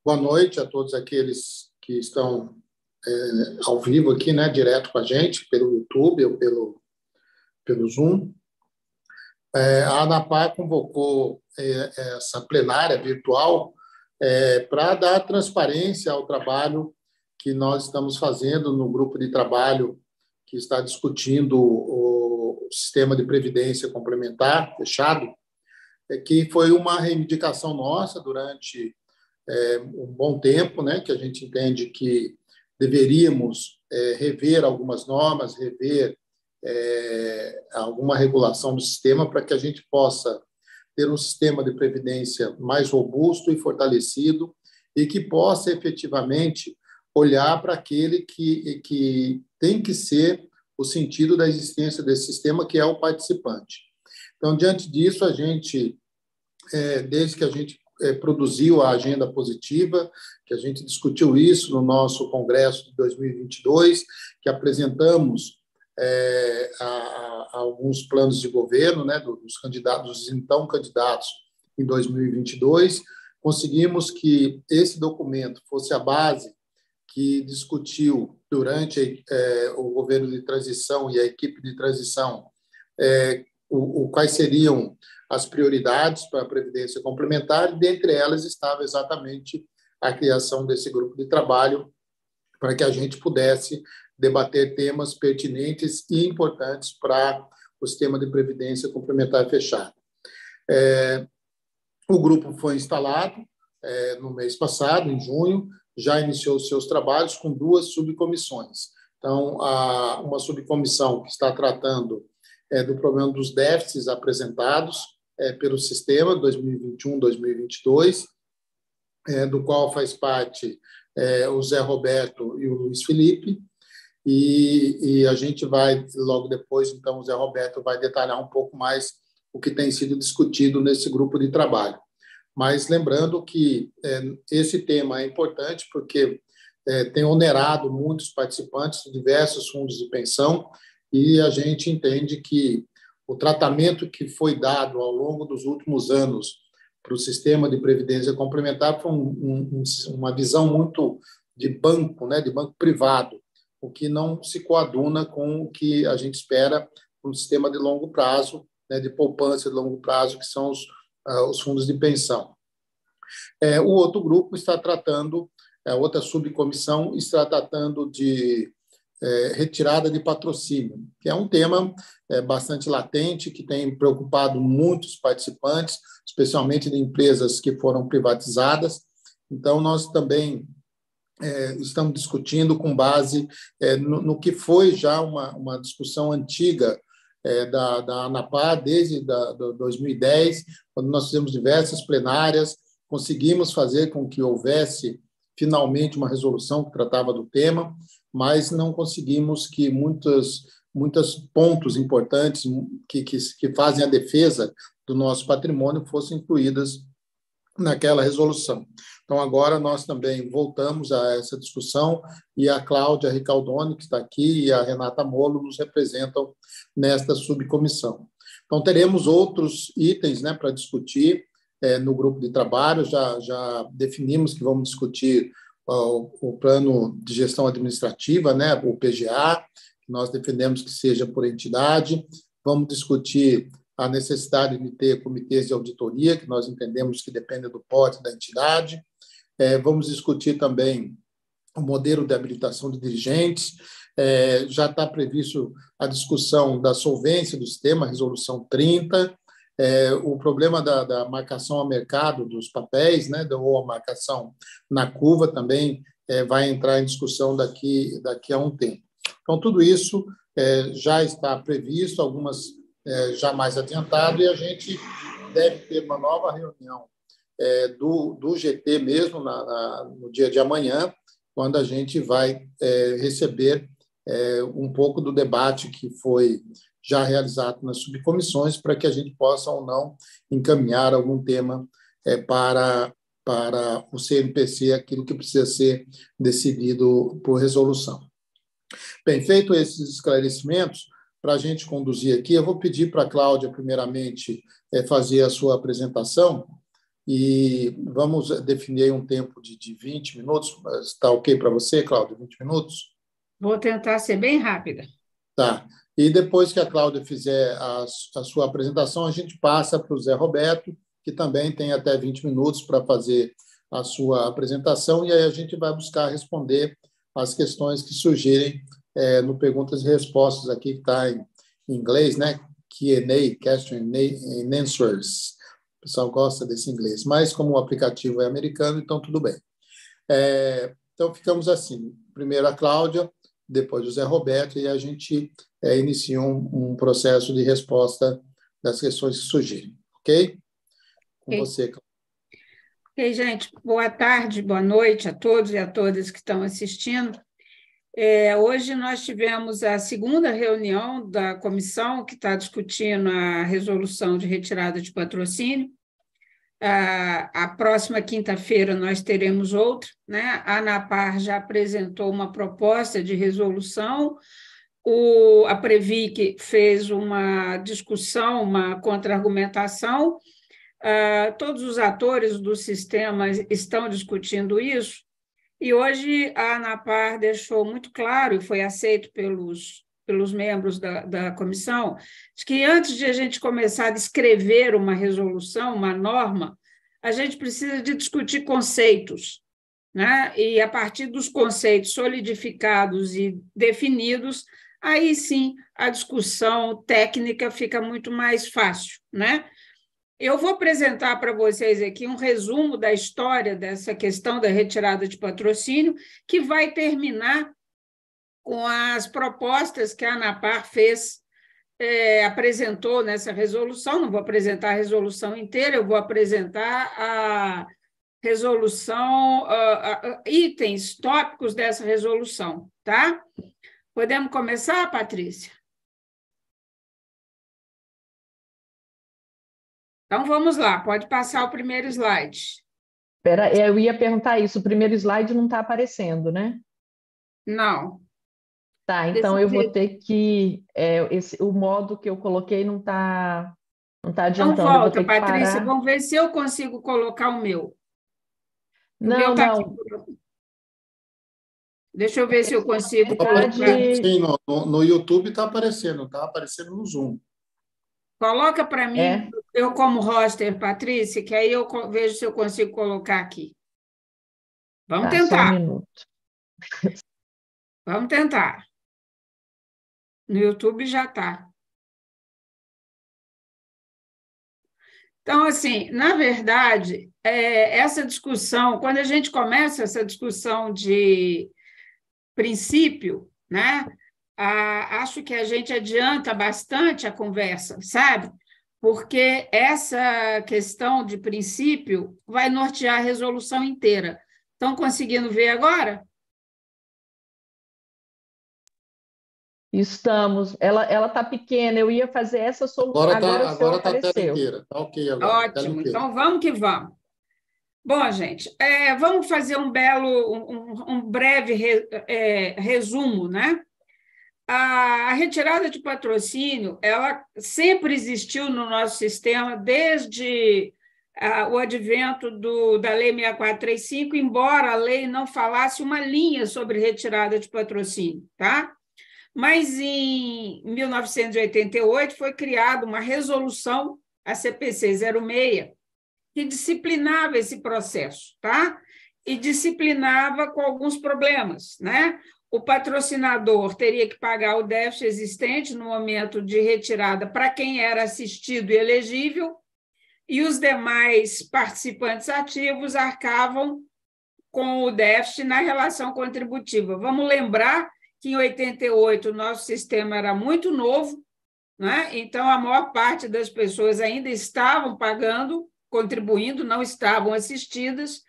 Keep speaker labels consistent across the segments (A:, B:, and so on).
A: Boa noite a todos aqueles que estão ao vivo aqui, né, direto com a gente, pelo YouTube ou pelo Zoom. A ANAPAR convocou essa plenária virtual para dar transparência ao trabalho que nós estamos fazendo no grupo de trabalho que está discutindo o sistema de previdência complementar fechado, que foi uma reivindicação nossa durante um bom tempo, né, que a gente entende que deveríamos rever algumas normas, rever alguma regulação do sistema para que a gente possa ter um sistema de previdência mais robusto e fortalecido e que possa efetivamente olhar para aquele que tem que ser o sentido da existência desse sistema, que é o participante. Então, diante disso, a gente, desde que a gente produziu a agenda positiva, que a gente discutiu isso no nosso congresso de 2022, que apresentamos alguns planos de governo, né, dos candidatos, dos então candidatos em 2022, conseguimos que esse documento fosse a base que discutiu durante o governo de transição e a equipe de transição quais seriam as prioridades para a Previdência Complementar, e dentre elas estava exatamente a criação desse grupo de trabalho para que a gente pudesse debater temas pertinentes e importantes para o sistema de Previdência Complementar fechado. O grupo foi instalado no mês passado, em junho, já iniciou seus trabalhos com 2 subcomissões. Então, uma subcomissão que está tratando do problema dos déficits apresentados pelo sistema 2021-2022, do qual faz parte o Zé Roberto e o Luiz Felipe, e a gente vai, logo depois, então, o Zé Roberto vai detalhar um pouco mais o que tem sido discutido nesse grupo de trabalho. Mas lembrando que esse tema é importante porque tem onerado muitos participantes de diversos fundos de pensão, e a gente entende que o tratamento que foi dado ao longo dos últimos anos para o sistema de previdência complementar foi uma visão muito de banco, né, de banco privado, o que não se coaduna com o que a gente espera para um sistema de longo prazo, né, de poupança de longo prazo, que são os fundos de pensão. O outro grupo está tratando, outra subcomissão está tratando de retirada de patrocínio, que é um tema bastante latente, que tem preocupado muitos participantes, especialmente de empresas que foram privatizadas. Então, nós também estamos discutindo com base no que foi já uma discussão antiga da ANAPAR, desde 2010, quando nós fizemos diversas plenárias, conseguimos fazer com que houvesse finalmente uma resolução que tratava do tema, mas não conseguimos que muitos pontos importantes que fazem a defesa do nosso patrimônio fossem incluídas naquela resolução. Então, agora nós também voltamos a essa discussão, e a Cláudia Ricaldoni, que está aqui, e a Renata Molo nos representam nesta subcomissão. Então, teremos outros itens, né, para discutir no grupo de trabalho. Já definimos que vamos discutir o plano de gestão administrativa, né, o PGA, que nós defendemos que seja por entidade. Vamos discutir a necessidade de ter comitês de auditoria, que nós entendemos que depende do porte da entidade. Vamos discutir também o modelo de habilitação de dirigentes. Já está previsto a discussão da solvência do sistema, resolução 30, o problema da marcação a mercado dos papéis, né, ou a marcação na curva também vai entrar em discussão daqui a um tempo. Então, tudo isso já está previsto, algumas já mais adiantado, e a gente deve ter uma nova reunião do GT mesmo no dia de amanhã, quando a gente vai receber um pouco do debate que foi já realizado nas subcomissões, para que a gente possa ou não encaminhar algum tema para o CNPC, aquilo que precisa ser decidido por resolução. Bem, feito esses esclarecimentos, para a gente conduzir aqui, eu vou pedir para a Cláudia, primeiramente, fazer a sua apresentação, e vamos definir aí um tempo de 20 minutos. Está ok para você, Cláudia? 20 minutos?
B: Vou tentar ser bem rápida.
A: Tá. E depois que a Cláudia fizer a sua apresentação, a gente passa para o Zé Roberto, que também tem até 20 minutos para fazer a sua apresentação, e aí a gente vai buscar responder as questões que surgirem no Perguntas e Respostas aqui, que está em inglês, né? Q&A, Question and Answers. O pessoal gosta desse inglês, mas como o aplicativo é americano, então tudo bem. Então, ficamos assim. Primeiro a Cláudia, depois o Zé Roberto, e a gente inicia um processo de resposta das questões que surgirem. Ok? Com você, Cláudia.
B: Ok, gente. Boa tarde, boa noite a todos e a todas que estão assistindo. Hoje nós tivemos a segunda reunião da comissão que está discutindo a resolução de retirada de patrocínio. A próxima quinta-feira nós teremos outra, né? A ANAPAR já apresentou uma proposta de resolução, a Previc fez uma discussão, uma contra-argumentação, todos os atores do sistema estão discutindo isso, e hoje a ANAPAR deixou muito claro, e foi aceito pelos membros da comissão, de que antes de a gente começar a escrever uma resolução, uma norma, a gente precisa de discutir conceitos, né? E a partir dos conceitos solidificados e definidos, aí sim a discussão técnica fica muito mais fácil, né? Eu vou apresentar para vocês aqui um resumo da história dessa questão da retirada de patrocínio, que vai terminar com as propostas que a ANAPAR apresentou nessa resolução. Não vou apresentar a resolução inteira, eu vou apresentar a resolução, itens, tópicos dessa resolução, tá? Podemos começar, Patrícia? Então, vamos lá, pode passar o primeiro slide.
C: Espera, eu ia perguntar isso, o primeiro slide não está aparecendo, né?
B: Não.
C: Tá, então eu vou ter que... o modo que eu coloquei não está adiantando.
B: Então, volta,
C: eu vou ter que
B: Patrícia,
C: parar.
B: vamos ver se eu consigo colocar o meu. O meu
C: Não,
B: está
C: não.
B: aqui. Deixa eu ver se eu consigo
C: verdade...
B: colocar.
A: Sim, no YouTube está aparecendo no Zoom.
B: Coloca para mim, eu como roster, Patrícia, que aí eu vejo se eu consigo colocar aqui. Vamos tentar.
C: Só um minuto.
B: Vamos tentar. No YouTube já está. Então, assim, na verdade, essa discussão, quando a gente começa essa discussão de princípio, né? Acho que a gente adianta bastante a conversa, sabe? Porque essa questão de princípio vai nortear a resolução inteira. Estão conseguindo ver agora?
C: Estamos. Ela está pequena, eu ia fazer essa solução.
A: Agora está a tela inteira. Está ok agora.
B: Ótimo, então vamos que vamos. Bom, gente, vamos fazer um breve resumo, né? A retirada de patrocínio, ela sempre existiu no nosso sistema desde o advento da Lei 6435, embora a lei não falasse uma linha sobre retirada de patrocínio, tá? Mas em 1988 foi criada uma resolução, a CPC 06, que disciplinava esse processo, tá? E disciplinava com alguns problemas, né? O patrocinador teria que pagar o déficit existente no momento de retirada para quem era assistido e elegível, e os demais participantes ativos arcavam com o déficit na relação contributiva. Vamos lembrar que em 88 o nosso sistema era muito novo, né? Então a maior parte das pessoas ainda estavam pagando, contribuindo, não estavam assistidas.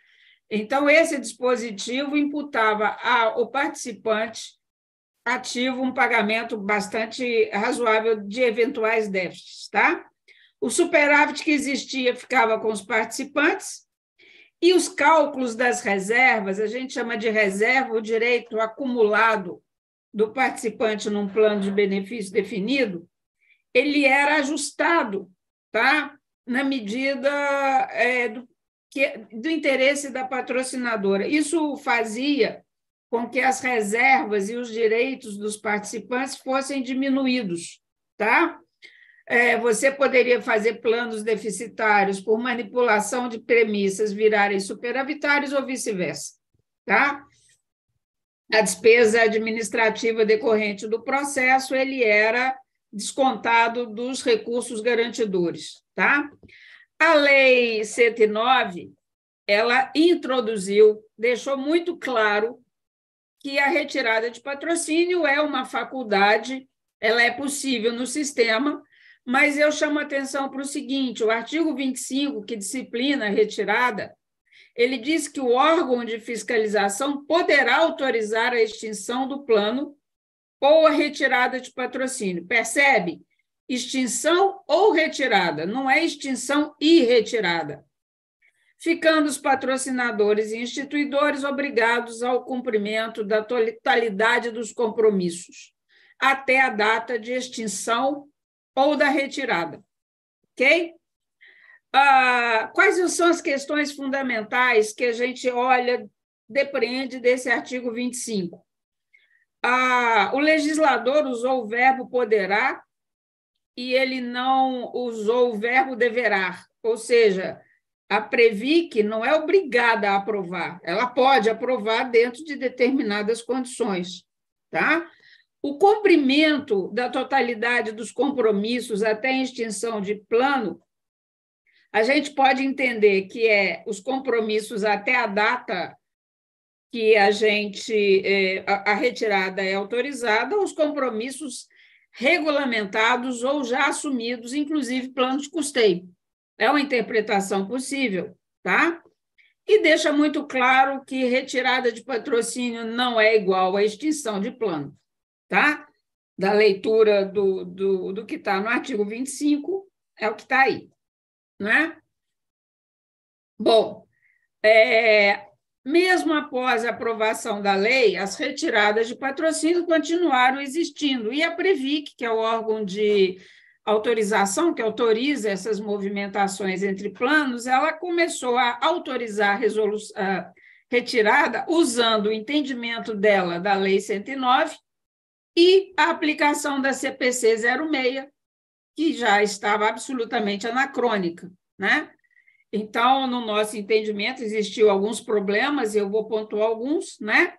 B: Então, esse dispositivo imputava ao participante ativo um pagamento bastante razoável de eventuais déficits, tá? O superávit que existia ficava com os participantes e os cálculos das reservas, a gente chama de reserva o direito acumulado do participante num plano de benefício definido, ele era ajustado, tá? Na medida do interesse da patrocinadora. Isso fazia com que as reservas e os direitos dos participantes fossem diminuídos, tá? Você poderia fazer planos deficitários por manipulação de premissas virarem superavitários ou vice-versa, tá? A despesa administrativa decorrente do processo, ele era descontado dos recursos garantidores, tá? A Lei 109, ela introduziu, deixou muito claro que a retirada de patrocínio é uma faculdade, ela é possível no sistema, mas eu chamo a atenção para o seguinte, o artigo 25, que disciplina a retirada, ele diz que o órgão de fiscalização poderá autorizar a extinção do plano ou a retirada de patrocínio. Percebe? Extinção ou retirada, não é extinção e retirada. Ficando os patrocinadores e instituidores obrigados ao cumprimento da totalidade dos compromissos, até a data de extinção ou da retirada. Ok? Quais são as questões fundamentais que a gente olha, depreende desse artigo 25? O legislador usou o verbo poderá e ele não usou o verbo deverá, ou seja, a Previc não é obrigada a aprovar, ela pode aprovar dentro de determinadas condições, tá? O cumprimento da totalidade dos compromissos até a extinção de plano, a gente pode entender que os compromissos até a data que a retirada é autorizada, os compromissos regulamentados ou já assumidos, inclusive plano de custeio. É uma interpretação possível, tá? E deixa muito claro que retirada de patrocínio não é igual à extinção de plano, tá? Da leitura do que está no artigo 25, é o que está aí, né? Bom, mesmo após a aprovação da lei, as retiradas de patrocínio continuaram existindo, e a Previc, que é o órgão de autorização que autoriza essas movimentações entre planos, ela começou a autorizar a retirada usando o entendimento dela da Lei 109 e a aplicação da CPC 06, que já estava absolutamente anacrônica, né? Então, no nosso entendimento, existiu alguns problemas, eu vou pontuar alguns, né?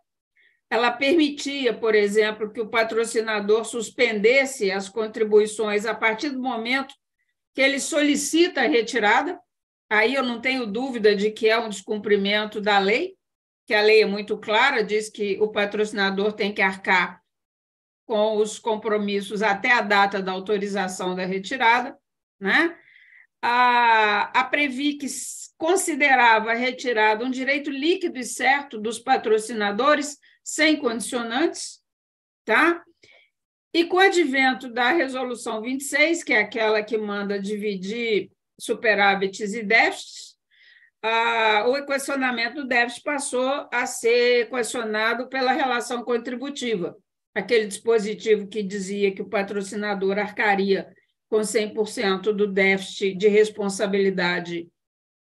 B: Ela permitia, por exemplo, que o patrocinador suspendesse as contribuições a partir do momento que ele solicita a retirada. Aí eu não tenho dúvida de que é um descumprimento da lei, que a lei é muito clara, diz que o patrocinador tem que arcar com os compromissos até a data da autorização da retirada, né? A Previc considerava a retirada um direito líquido e certo dos patrocinadores, sem condicionantes, tá? E com o advento da Resolução 26, que é aquela que manda dividir superávites e déficits, o equacionamento do déficit passou a ser equacionado pela relação contributiva, aquele dispositivo que dizia que o patrocinador arcaria com 100% do déficit de responsabilidade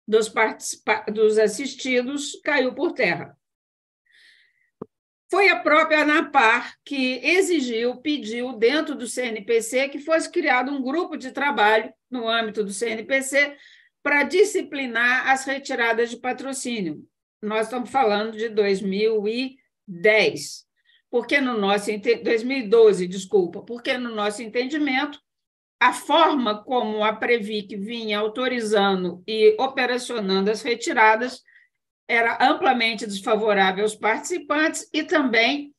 B: dos assistidos, caiu por terra. Foi a própria ANAPAR que pediu, dentro do CNPC, que fosse criado um grupo de trabalho no âmbito do CNPC para disciplinar as retiradas de patrocínio. Nós estamos falando de 2010, 2012, desculpa, porque no nosso entendimento, a forma como a Previc vinha autorizando e operacionando as retiradas era amplamente desfavorável aos participantes e também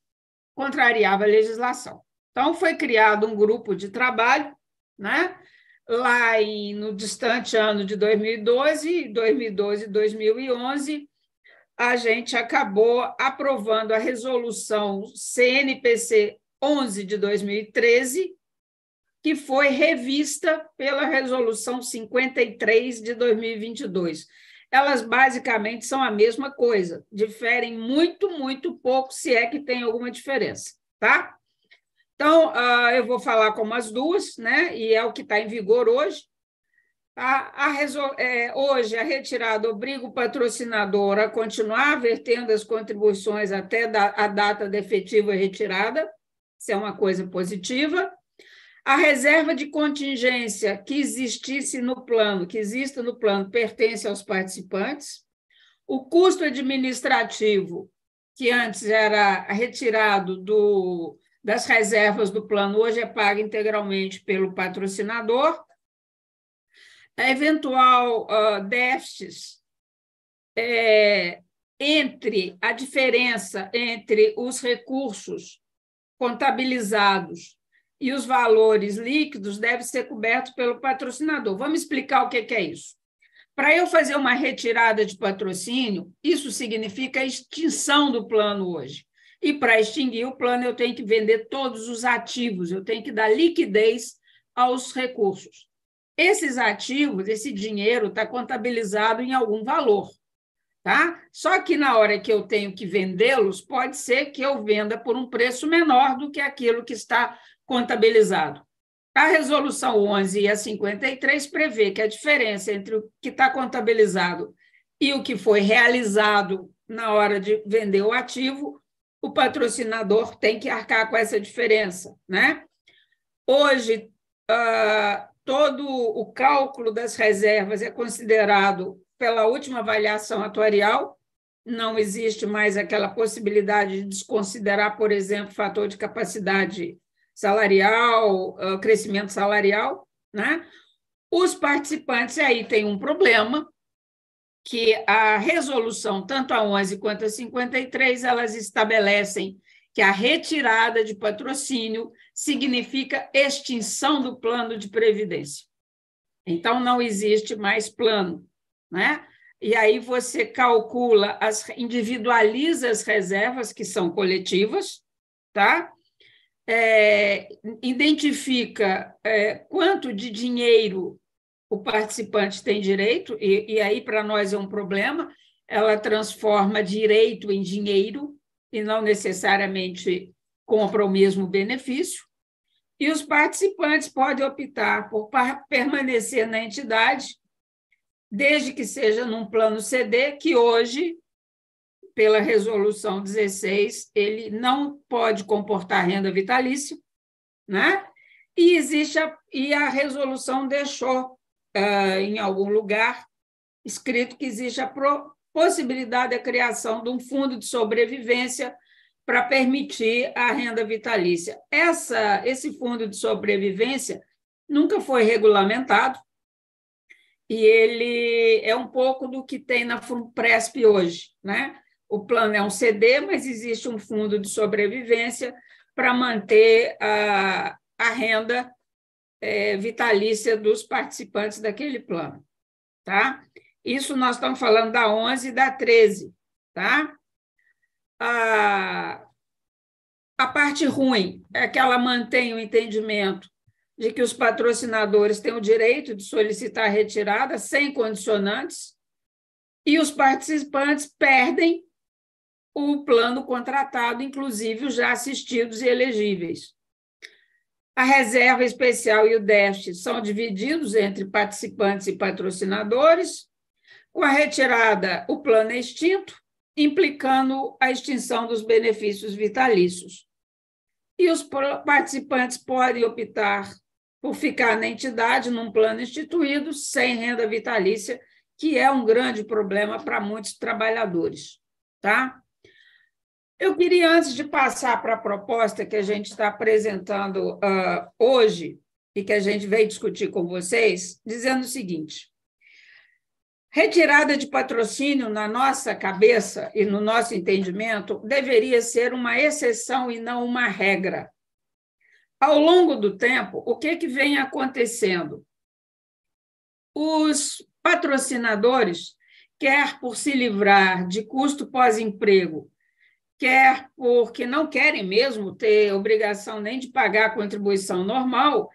B: contrariava a legislação. Então, foi criado um grupo de trabalho, né? Lá no distante ano de 2012 e 2011, a gente acabou aprovando a resolução CNPC 11 de 2013, que foi revista pela resolução 53 de 2022. Elas basicamente são a mesma coisa, diferem muito, muito pouco, se é que tem alguma diferença, tá? Então, eu vou falar como as duas, né? E é o que está em vigor hoje. Hoje, a retirada obriga o patrocinador a continuar vertendo as contribuições até a data da efetiva retirada, isso é uma coisa positiva. A reserva de contingência que existe no plano, pertence aos participantes. O custo administrativo, que antes era retirado das reservas do plano, hoje é pago integralmente pelo patrocinador. A eventual déficit entre a diferença entre os recursos contabilizados e os valores líquidos deve ser coberto pelo patrocinador. Vamos explicar o que é isso. Para eu fazer uma retirada de patrocínio, isso significa a extinção do plano hoje. E para extinguir o plano, eu tenho que vender todos os ativos, eu tenho que dar liquidez aos recursos. Esses ativos, esse dinheiro está contabilizado em algum valor, tá? Só que na hora que eu tenho que vendê-los, pode ser que eu venda por um preço menor do que aquilo que está contabilizado. A resolução 11 e a 53 prevê que a diferença entre o que está contabilizado e o que foi realizado na hora de vender o ativo, o patrocinador tem que arcar com essa diferença, né? Hoje, todo o cálculo das reservas é considerado pela última avaliação atuarial, não existe mais aquela possibilidade de desconsiderar, por exemplo, fator de capacidade salarial, crescimento salarial, né? Os participantes aí têm um problema, que a resolução, tanto a 11 quanto a 53, elas estabelecem que a retirada de patrocínio significa extinção do plano de previdência. Então, não existe mais plano, né? E aí você calcula, individualiza as reservas, que são coletivas, tá? Identifica quanto de dinheiro o participante tem direito, e aí para nós é um problema, ela transforma direito em dinheiro e não necessariamente compra o mesmo benefício, e os participantes podem optar por permanecer na entidade, desde que seja num plano CD, que hoje, pela resolução 16, ele não pode comportar renda vitalícia, né? E a resolução deixou em algum lugar escrito que existe a possibilidade da criação de um fundo de sobrevivência para permitir a renda vitalícia. Esse fundo de sobrevivência nunca foi regulamentado, e ele é um pouco do que tem na FUNPRESP hoje, né? O plano é um CD, mas existe um fundo de sobrevivência para manter a renda vitalícia dos participantes daquele plano, tá? Isso nós estamos falando da 11 e da 13, tá? A parte ruim é que ela mantém o entendimento de que os patrocinadores têm o direito de solicitar a retirada sem condicionantes, e os participantes perdem o plano contratado, inclusive os já assistidos e elegíveis. A reserva especial e o déficit são divididos entre participantes e patrocinadores. Com a retirada, o plano é extinto, implicando a extinção dos benefícios vitalícios. E os participantes podem optar por ficar na entidade, num plano instituído, sem renda vitalícia, que é um grande problema para muitos trabalhadores, tá? Eu queria, antes de passar para a proposta que a gente está apresentando hoje, e que a gente veio discutir com vocês, dizendo o seguinte: retirada de patrocínio, na nossa cabeça e no nosso entendimento, deveria ser uma exceção e não uma regra. Ao longo do tempo, o que vem acontecendo? Os patrocinadores, quer por se livrar de custo pós-emprego, quer porque não querem mesmo ter obrigação nem de pagar a contribuição normal,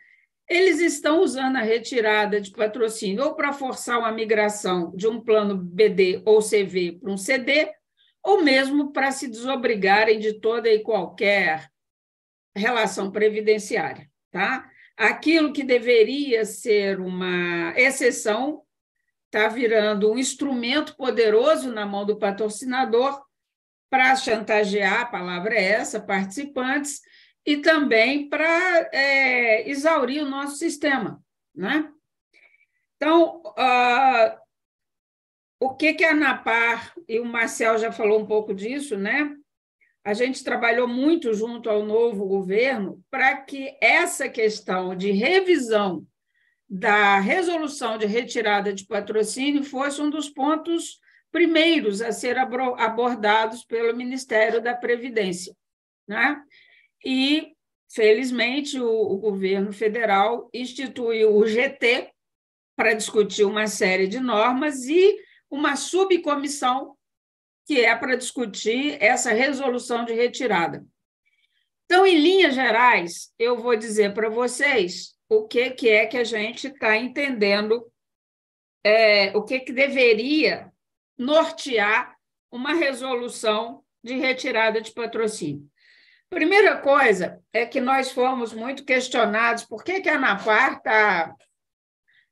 B: eles estão usando a retirada de patrocínio ou para forçar uma migração de um plano BD ou CV para um CD, ou mesmo para se desobrigarem de toda e qualquer relação previdenciária, tá? Aquilo que deveria ser uma exceção está virando um instrumento poderoso na mão do patrocinador para chantagear, a palavra é essa, participantes, e também para exaurir o nosso sistema, né? Então, o que a ANAPAR, e o Marcel já falou um pouco disso, né? A gente trabalhou muito junto ao novo governo para que essa questão de revisão da resolução de retirada de patrocínio fosse um dos pontos primeiros a ser abordados pelo Ministério da Previdência, né? E, felizmente, o governo federal instituiu o GT para discutir uma série de normas e uma subcomissão que é para discutir essa resolução de retirada. Então, em linhas gerais, eu vou dizer para vocês o que é que a gente está entendendo, o que deveria nortear uma resolução de retirada de patrocínio. Primeira coisa é que nós fomos muito questionados por que a ANAPAR está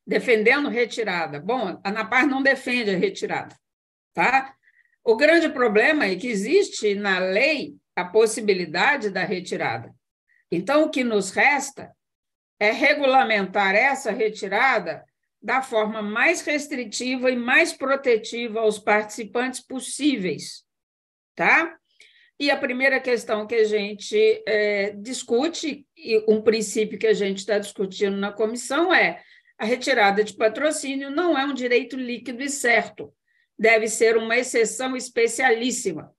B: defendendo retirada. Bom, a ANAPAR não defende a retirada, tá? O grande problema é que existe na lei a possibilidade da retirada. Então, o que nos resta é regulamentar essa retirada da forma mais restritiva e mais protetiva aos participantes possíveis, tá? E a primeira questão que a gente discute, e um princípio que a gente está discutindo na comissão é a retirada de patrocínio não é um direito líquido e certo, deve ser uma exceção especialíssima.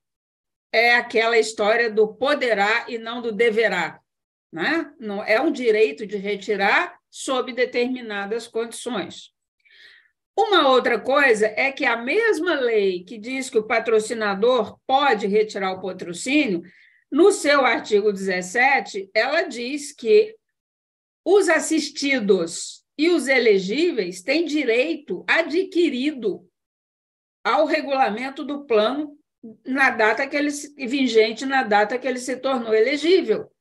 B: É aquela história do poderá e não do deverá, né? Não é um direito de retirar sob determinadas condições. Uma outra coisa é que a mesma lei que diz que o patrocinador pode retirar o patrocínio, no seu artigo 17, ela diz que os assistidos e os elegíveis têm direito adquirido ao regulamento do plano vigente na data que ele se tornou elegível.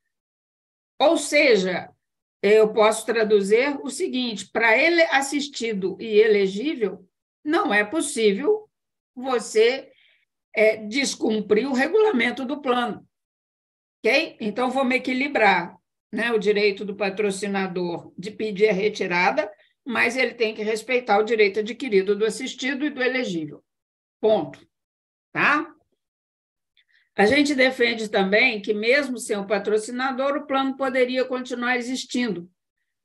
B: Ou seja, eu posso traduzir o seguinte: para ele assistido e elegível, não é possível você descumprir o regulamento do plano. Ok? Então, vamos equilibrar, né, o direito do patrocinador de pedir a retirada, mas ele tem que respeitar o direito adquirido do assistido e do elegível. Ponto. Tá? A gente defende também que, mesmo sem o patrocinador, o plano poderia continuar existindo,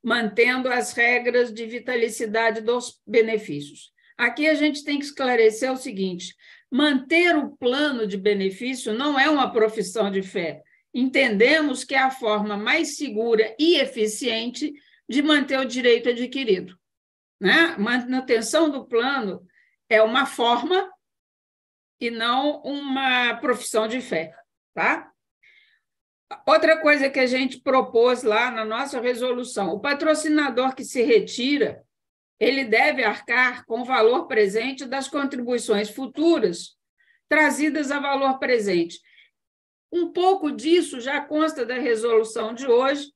B: mantendo as regras de vitalicidade dos benefícios. Aqui a gente tem que esclarecer o seguinte: manter o plano de benefício não é uma profissão de fé. Entendemos que é a forma mais segura e eficiente de manter o direito adquirido, né? Manutenção do plano é uma forma e não uma profissão de fé, tá? Outra coisa que a gente propôs lá na nossa resolução: o patrocinador que se retira, ele deve arcar com o valor presente das contribuições futuras trazidas a valor presente. Um pouco disso já consta da resolução de hoje,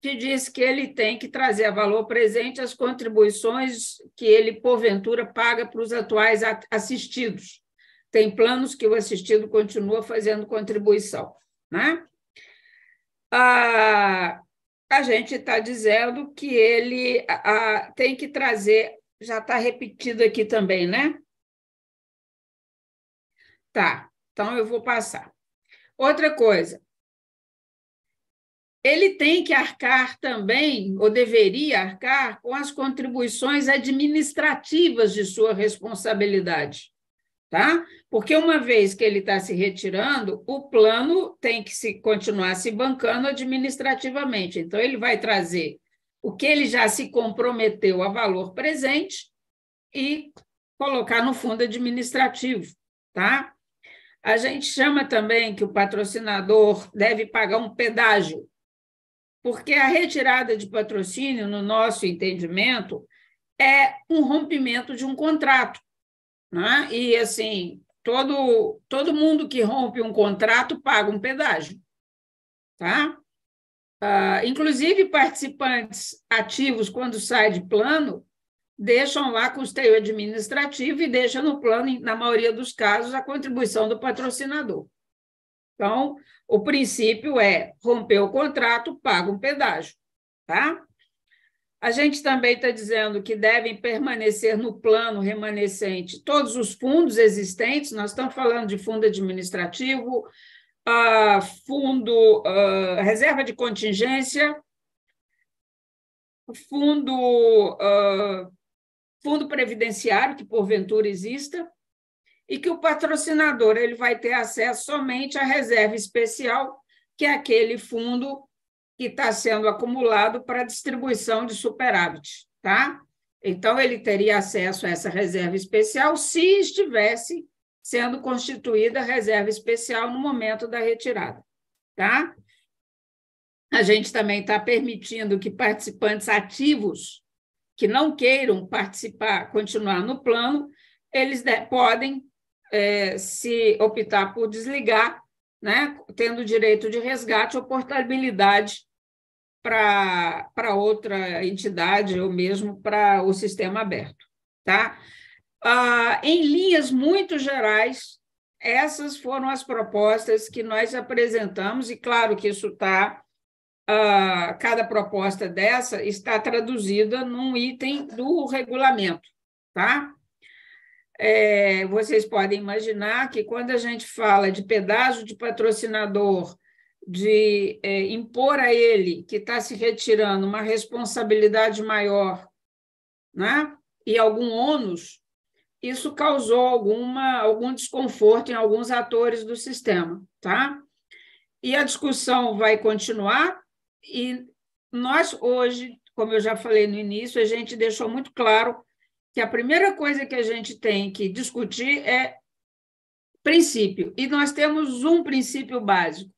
B: que diz que ele tem que trazer a valor presente as contribuições que ele, porventura, paga para os atuais assistidos. Tem planos que o assistido continua fazendo contribuição, né? A gente está dizendo que ele tem que trazer, já está repetido aqui também, né? Tá, então eu vou passar. Outra coisa, ele tem que arcar também, ou deveria arcar, com as contribuições administrativas de sua responsabilidade, tá? Porque uma vez que ele está se retirando, o plano tem que continuar se bancando administrativamente. Então, ele vai trazer o que ele já se comprometeu a valor presente e colocar no fundo administrativo, tá? A gente chama também que o patrocinador deve pagar um pedágio, porque a retirada de patrocínio, no nosso entendimento, é um rompimento de um contrato, né? E, assim, todo mundo que rompe um contrato paga um pedágio, tá? Inclusive, participantes ativos, quando saem de plano, deixam lá custeio administrativo e deixam no plano, na maioria dos casos, a contribuição do patrocinador. Então, o princípio é romper o contrato, paga um pedágio, tá? A gente também está dizendo que devem permanecer no plano remanescente todos os fundos existentes, nós estamos falando de fundo administrativo, fundo, reserva de contingência, fundo previdenciário, que porventura exista, e que o patrocinador ele vai ter acesso somente à reserva especial, que é aquele fundo que está sendo acumulado para distribuição de superávit, tá? Então, ele teria acesso a essa reserva especial se estivesse sendo constituída a reserva especial no momento da retirada, tá? A gente também está permitindo que participantes ativos que não queiram participar, continuar no plano, eles podem, se optar por desligar, né, tendo direito de resgate ou portabilidade para outra entidade ou mesmo para o sistema aberto, tá? Em linhas muito gerais, essas foram as propostas que nós apresentamos, e claro que isso está, cada proposta dessa está traduzida num item do regulamento, tá? Vocês podem imaginar que quando a gente fala de pedágio de patrocinador, de impor a ele, que está se retirando, uma responsabilidade maior, né? E algum ônus, isso causou algum desconforto em alguns atores do sistema, tá? E a discussão vai continuar, e nós hoje, como eu já falei no início, a gente deixou muito claro que a primeira coisa que a gente tem que discutir é princípio, e nós temos um princípio básico.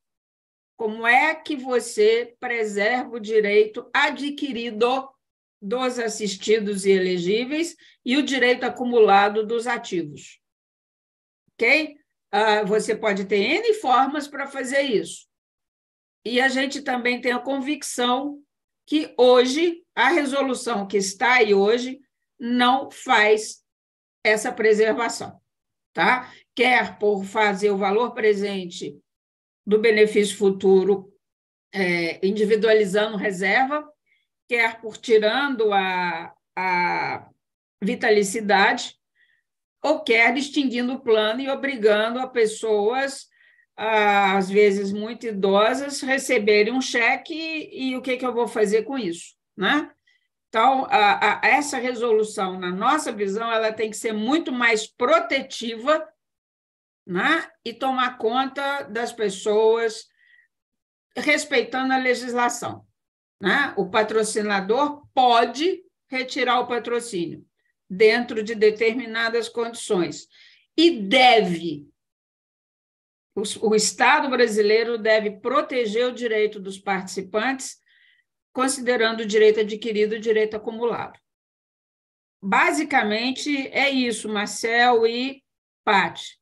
B: Como é que você preserva o direito adquirido dos assistidos e elegíveis e o direito acumulado dos ativos? Ok? Você pode ter N formas para fazer isso. E a gente também tem a convicção que hoje, a resolução que está aí hoje, não faz essa preservação, tá? Quer por fazer o valor presente do benefício futuro individualizando reserva, quer por tirando a vitalicidade, ou quer extinguindo o plano e obrigando a pessoas, às vezes muito idosas, receberem um cheque e o que eu vou fazer com isso, né? Então, essa resolução, na nossa visão, ela tem que ser muito mais protetiva, né? E tomar conta das pessoas, respeitando a legislação, né? O patrocinador pode retirar o patrocínio dentro de determinadas condições e deve. O Estado brasileiro deve proteger o direito dos participantes, considerando o direito adquirido e o direito acumulado. Basicamente, é isso, Marcel e Paty.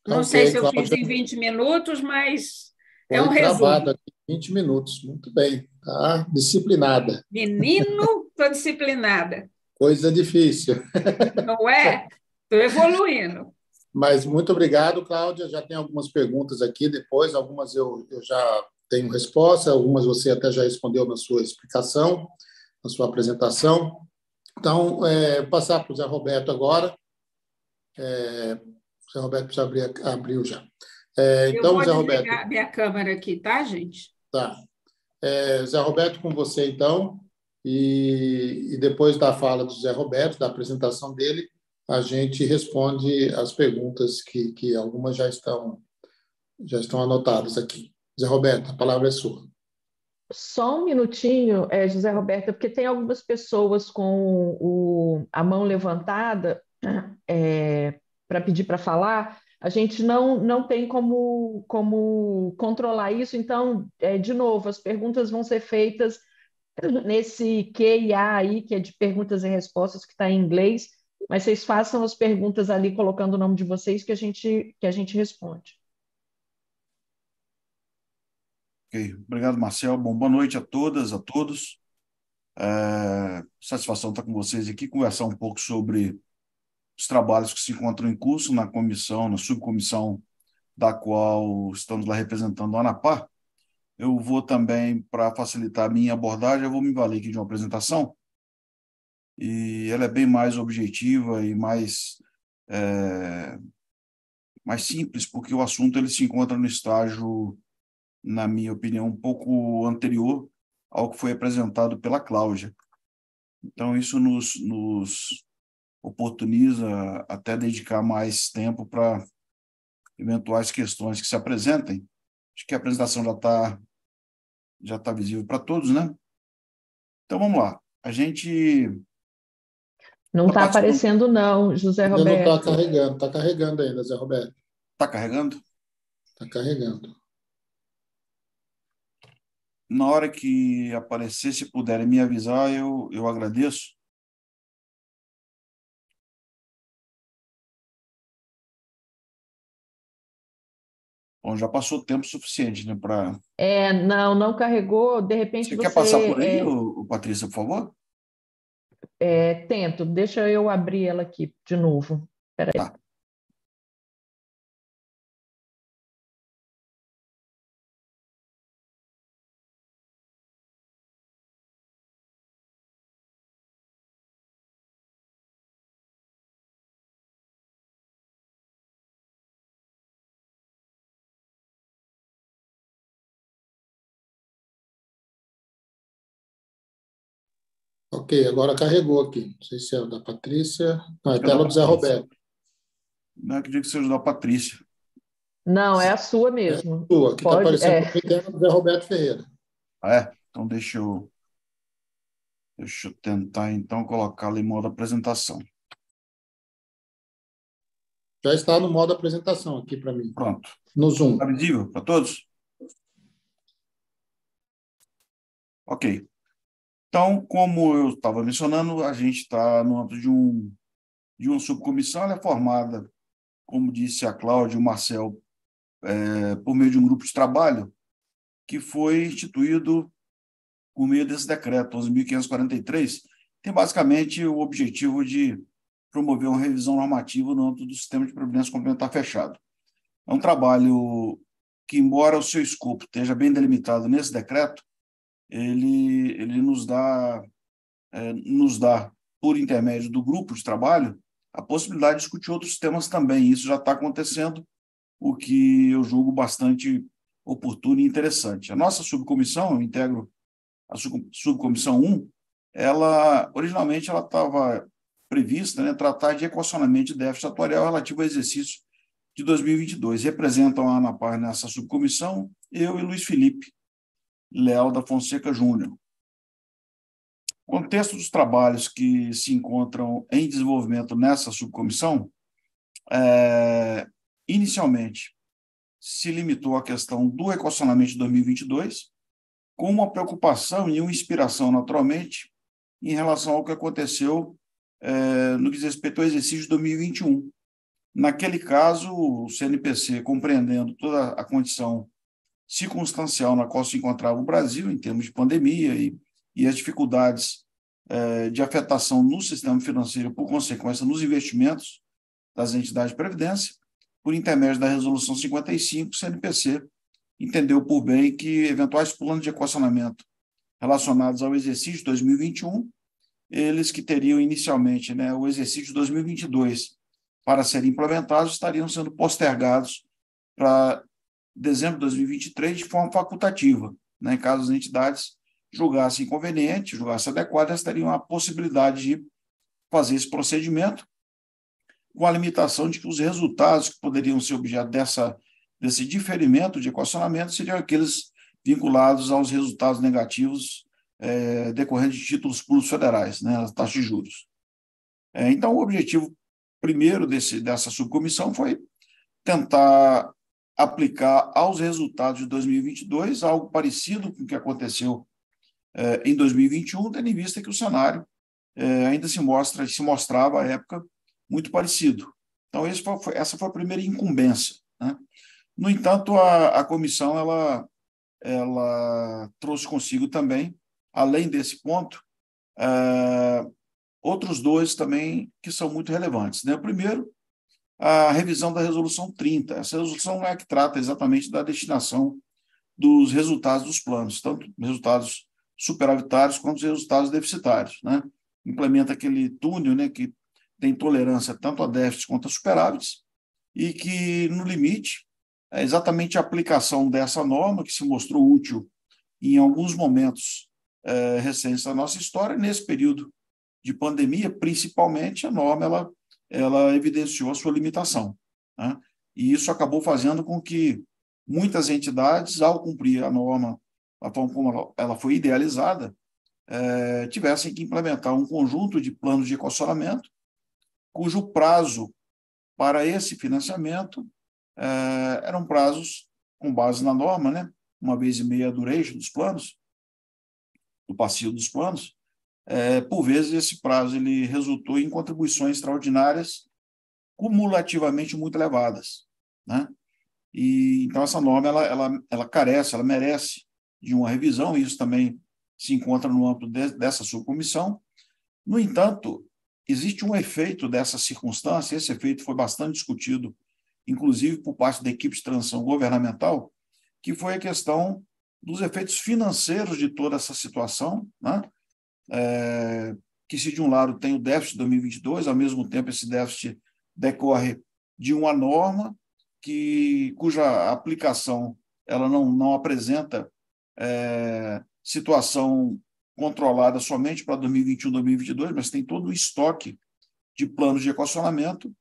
B: Não sei se eu fiz em 20 minutos, mas é um resumo.
A: Travado aqui, 20 minutos. Muito bem. Tá disciplinada.
B: Menino, estou disciplinada.
A: Coisa difícil.
B: Não é? Estou evoluindo.
A: Mas muito obrigado, Cláudia. Já tem algumas perguntas aqui depois. Algumas eu já tenho resposta, algumas você até já respondeu na sua explicação, na sua apresentação. Então, passar para o Zé Roberto agora. O Zé Roberto já abriu já.
B: Então, eu vou desligar minha câmera aqui, tá, gente?
A: Tá. Zé Roberto, com você, então. E depois da fala do Zé Roberto, da apresentação dele, a gente responde as perguntas que algumas já estão anotadas aqui. Zé Roberto, a palavra é sua.
C: Só um minutinho, José Roberto, porque tem algumas pessoas com a mão levantada para pedir para falar. A gente não tem como controlar isso, então, de novo, as perguntas vão ser feitas nesse Q&A aí, que é de perguntas e respostas, que está em inglês, mas vocês façam as perguntas ali, colocando o nome de vocês, que a gente responde.
D: Ok, obrigado, Marcel. Bom, boa noite a todas, a todos. Satisfação estar com vocês aqui, conversar um pouco sobre os trabalhos que se encontram em curso na comissão, na subcomissão da qual estamos lá representando a ANAPAR. Eu vou também, para facilitar a minha abordagem, eu vou me valer aqui de uma apresentação, e ela é bem mais objetiva e mais simples, porque o assunto ele se encontra no estágio, na minha opinião, um pouco anterior ao que foi apresentado pela Cláudia. Então, isso nos oportuniza até dedicar mais tempo para eventuais questões que se apresentem. Acho que a apresentação já tá visível para todos, né? Então, vamos lá. A gente...
C: Não está aparecendo, não, José
A: Ainda não
C: Roberto.
A: está carregando ainda, Zé Roberto.
D: Está carregando?
A: Está carregando.
D: Na hora que aparecer, se puderem me avisar, eu agradeço. Bom, já passou tempo suficiente, né, para...
C: Não carregou, de repente
D: Você quer passar por aí, Patrícia, por favor?
C: Tento, deixa eu abrir ela aqui de novo. Espera aí.
D: Tá.
A: Ok, agora carregou aqui. Não sei se é o da Patrícia. Não, é
D: da
A: tela do Zé
D: Patrícia.
A: Roberto.
D: Não acredito que seja da Patrícia.
C: Não, é a sua mesmo.
A: É a sua, que está
C: Pode,
A: aparecendo para mim, tela do Zé Roberto Ferreira.
D: Então, deixa eu tentar, então, colocá-la em modo apresentação.
A: Já está no modo apresentação aqui para mim.
D: Pronto.
A: No Zoom.
D: Está visível para todos? Ok. Então, como eu estava mencionando, a gente está no âmbito de uma subcomissão. Ela é formada, como disse a Cláudia e o Marcel, por meio de um grupo de trabalho que foi instituído por meio desse decreto 11.543, tem basicamente o objetivo de promover uma revisão normativa no âmbito do sistema de previdência complementar fechado. É um trabalho que, embora o seu escopo esteja bem delimitado nesse decreto, ele nos dá, por intermédio do grupo de trabalho, a possibilidade de discutir outros temas também. Isso já está acontecendo, o que eu julgo bastante oportuno e interessante. A nossa subcomissão, eu integro a subcomissão 1, originalmente ela estava prevista, né, tratar de equacionamento de déficit atuarial relativo ao exercício de 2022. Representam a ANAPAR nessa subcomissão eu e Luiz Felipe Leal da Fonseca Júnior. O contexto dos trabalhos que se encontram em desenvolvimento nessa subcomissão, inicialmente, se limitou à questão do equacionamento de 2022, com uma preocupação e uma inspiração, naturalmente, em relação ao que aconteceu no que diz respeito ao exercício de 2021. Naquele caso, o CNPC, compreendendo toda a condição circunstancial na qual se encontrava o Brasil, em termos de pandemia e as dificuldades de afetação no sistema financeiro, por consequência, nos investimentos das entidades de previdência, por intermédio da Resolução 55, o CNPC entendeu por bem que eventuais planos de equacionamento relacionados ao exercício de 2021, eles que teriam inicialmente, né, o exercício de 2022 para serem implementados, estariam sendo postergados para dezembro de 2023 de forma facultativa, né? Caso as entidades julgassem conveniente, julgassem adequado, elas teriam a possibilidade de fazer esse procedimento, com a limitação de que os resultados que poderiam ser objeto desse diferimento de equacionamento seriam aqueles vinculados aos resultados negativos decorrentes de títulos públicos federais, né, as taxas de juros. Então, o objetivo primeiro dessa subcomissão foi tentar aplicar aos resultados de 2022 algo parecido com o que aconteceu em 2021, tendo em vista que o cenário ainda se mostrava à época muito parecido. Então, essa foi a primeira incumbência, né? No entanto, a comissão ela ela trouxe consigo também, além desse ponto, outros dois também que são muito relevantes, né? O primeiro, a revisão da Resolução 30. Essa resolução é a que trata exatamente da destinação dos resultados dos planos, tanto resultados superavitários quanto os resultados deficitários, né? Implementa aquele túnel, né, que tem tolerância tanto a déficits quanto a superávites, e que, no limite, é exatamente a aplicação dessa norma que se mostrou útil em alguns momentos recentes da nossa história. Nesse período de pandemia, principalmente, a norma ela evidenciou a sua limitação, né? E isso acabou fazendo com que muitas entidades, ao cumprir a norma, a forma como ela foi idealizada, tivessem que implementar um conjunto de planos de equacionamento, cujo prazo para esse financiamento eram prazos com base na norma, né? 1,5 a duration dos planos, do passivo dos planos. Por vezes, esse prazo ele resultou em contribuições extraordinárias cumulativamente muito elevadas, né? E então essa norma ela carece, ela merece de uma revisão, e isso também se encontra no âmbito dessa subcomissão. No entanto, existe um efeito dessa circunstância, esse efeito foi bastante discutido, inclusive por parte da equipe de transição governamental, que foi a questão dos efeitos financeiros de toda essa situação, né? Que se de um lado tem o déficit de 2022, ao mesmo tempo esse déficit decorre de uma norma cuja aplicação ela não apresenta situação controlada somente para 2021, 2022, mas tem todo o estoque de planos de equacionamento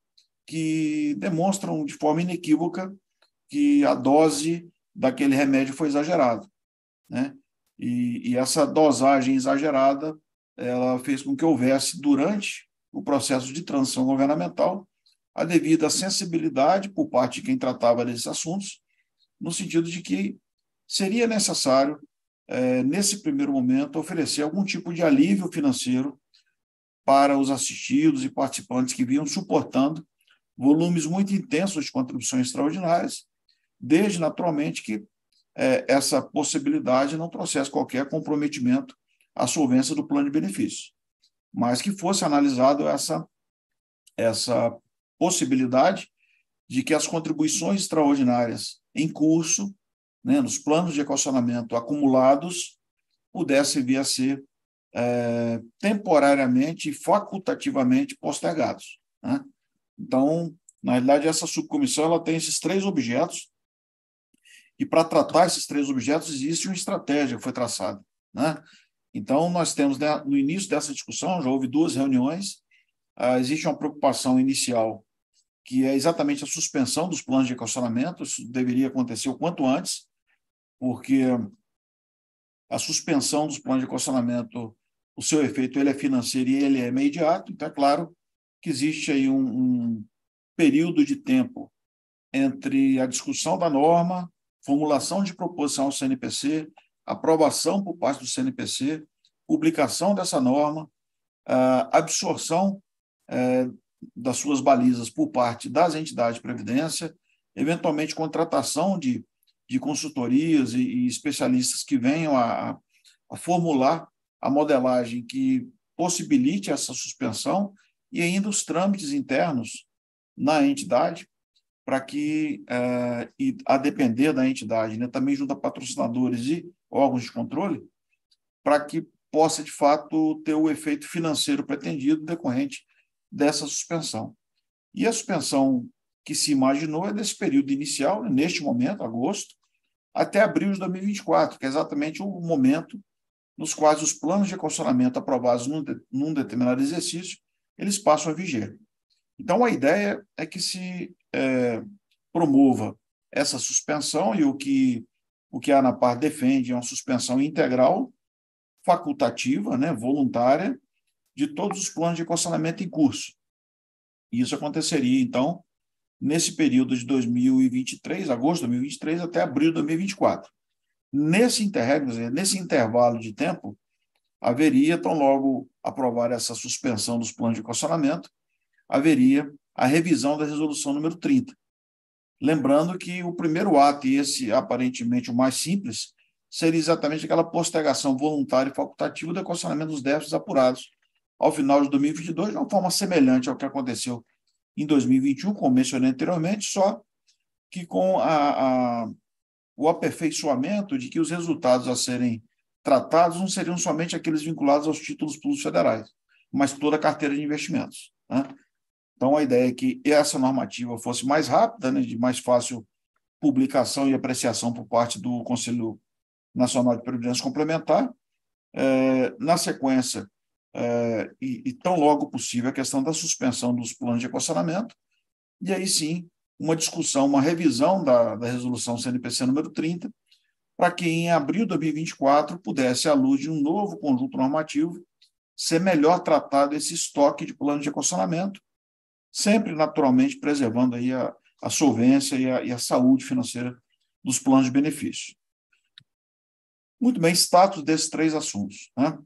D: que demonstram de forma inequívoca que a dose daquele remédio foi exagerada, né? E essa dosagem exagerada ela fez com que houvesse, durante o processo de transição governamental, a devida sensibilidade por parte de quem tratava desses assuntos, no sentido de que seria necessário, nesse primeiro momento, oferecer algum tipo de alívio financeiro para os assistidos e participantes que vinham suportando volumes muito intensos de contribuições extraordinárias, desde, naturalmente, que essa possibilidade não trouxesse qualquer comprometimento à solvência do plano de benefícios, mas que fosse analisado essa possibilidade de que as contribuições extraordinárias em curso, né, nos planos de equacionamento acumulados, pudessem vir a ser temporariamente e facultativamente postergados, né? Então, na realidade, essa subcomissão ela tem esses 3 objetos, e para tratar esses 3 objetos existe uma estratégia que foi traçada, né? Então, nós temos, no início dessa discussão, já houve 2 reuniões, existe uma preocupação inicial, que é exatamente a suspensão dos planos de equacionamento. Isso deveria acontecer o quanto antes, porque a suspensão dos planos de equacionamento, o seu efeito ele é financeiro e ele é imediato, então é claro que existe aí um período de tempo entre a discussão da norma, formulação de proposição ao CNPC, aprovação por parte do CNPC, publicação dessa norma, absorção das suas balizas por parte das entidades de previdência, eventualmente contratação de consultorias e especialistas que venham a formular a modelagem que possibilite essa suspensão, e ainda os trâmites internos na entidade, para que, e a depender da entidade, né, também junto a patrocinadores e órgãos de controle, para que possa, de fato, ter o efeito financeiro pretendido decorrente dessa suspensão. E a suspensão que se imaginou é desse período inicial, neste momento, agosto, até abril de 2024, que é exatamente o momento nos quais os planos de equacionamento aprovados num determinado exercício, eles passam a viger. Então, a ideia é que se promova essa suspensão, e o que a ANAPAR defende é uma suspensão integral, facultativa, né, voluntária, de todos os planos de equacionamento em curso. E isso aconteceria, então, nesse período de 2023, agosto de 2023, até abril de 2024. Nesse intervalo de tempo, haveria, tão logo aprovar essa suspensão dos planos de equacionamento, haveria a revisão da resolução número 30. Lembrando que o primeiro ato, e esse aparentemente o mais simples, seria exatamente aquela postergação voluntária e facultativa do equacionamento dos déficits apurados ao final de 2022, de uma forma semelhante ao que aconteceu em 2021, como mencionei anteriormente, só que com o aperfeiçoamento de que os resultados a serem tratados não seriam somente aqueles vinculados aos títulos públicos federais, mas toda a carteira de investimentos, né? Então, a ideia é que essa normativa fosse mais rápida, né, de mais fácil publicação e apreciação por parte do Conselho Nacional de Previdência Complementar. Na sequência, e tão logo possível, a questão da suspensão dos planos de equacionamento, e aí sim, uma discussão, uma revisão da resolução CNPC número 30, para que em abril de 2024 pudesse, à luz de um novo conjunto normativo, ser melhor tratado esse estoque de planos de equacionamento, sempre naturalmente preservando aí a solvência e a saúde financeira dos planos de benefício. Muito bem, status desses 3 assuntos, né?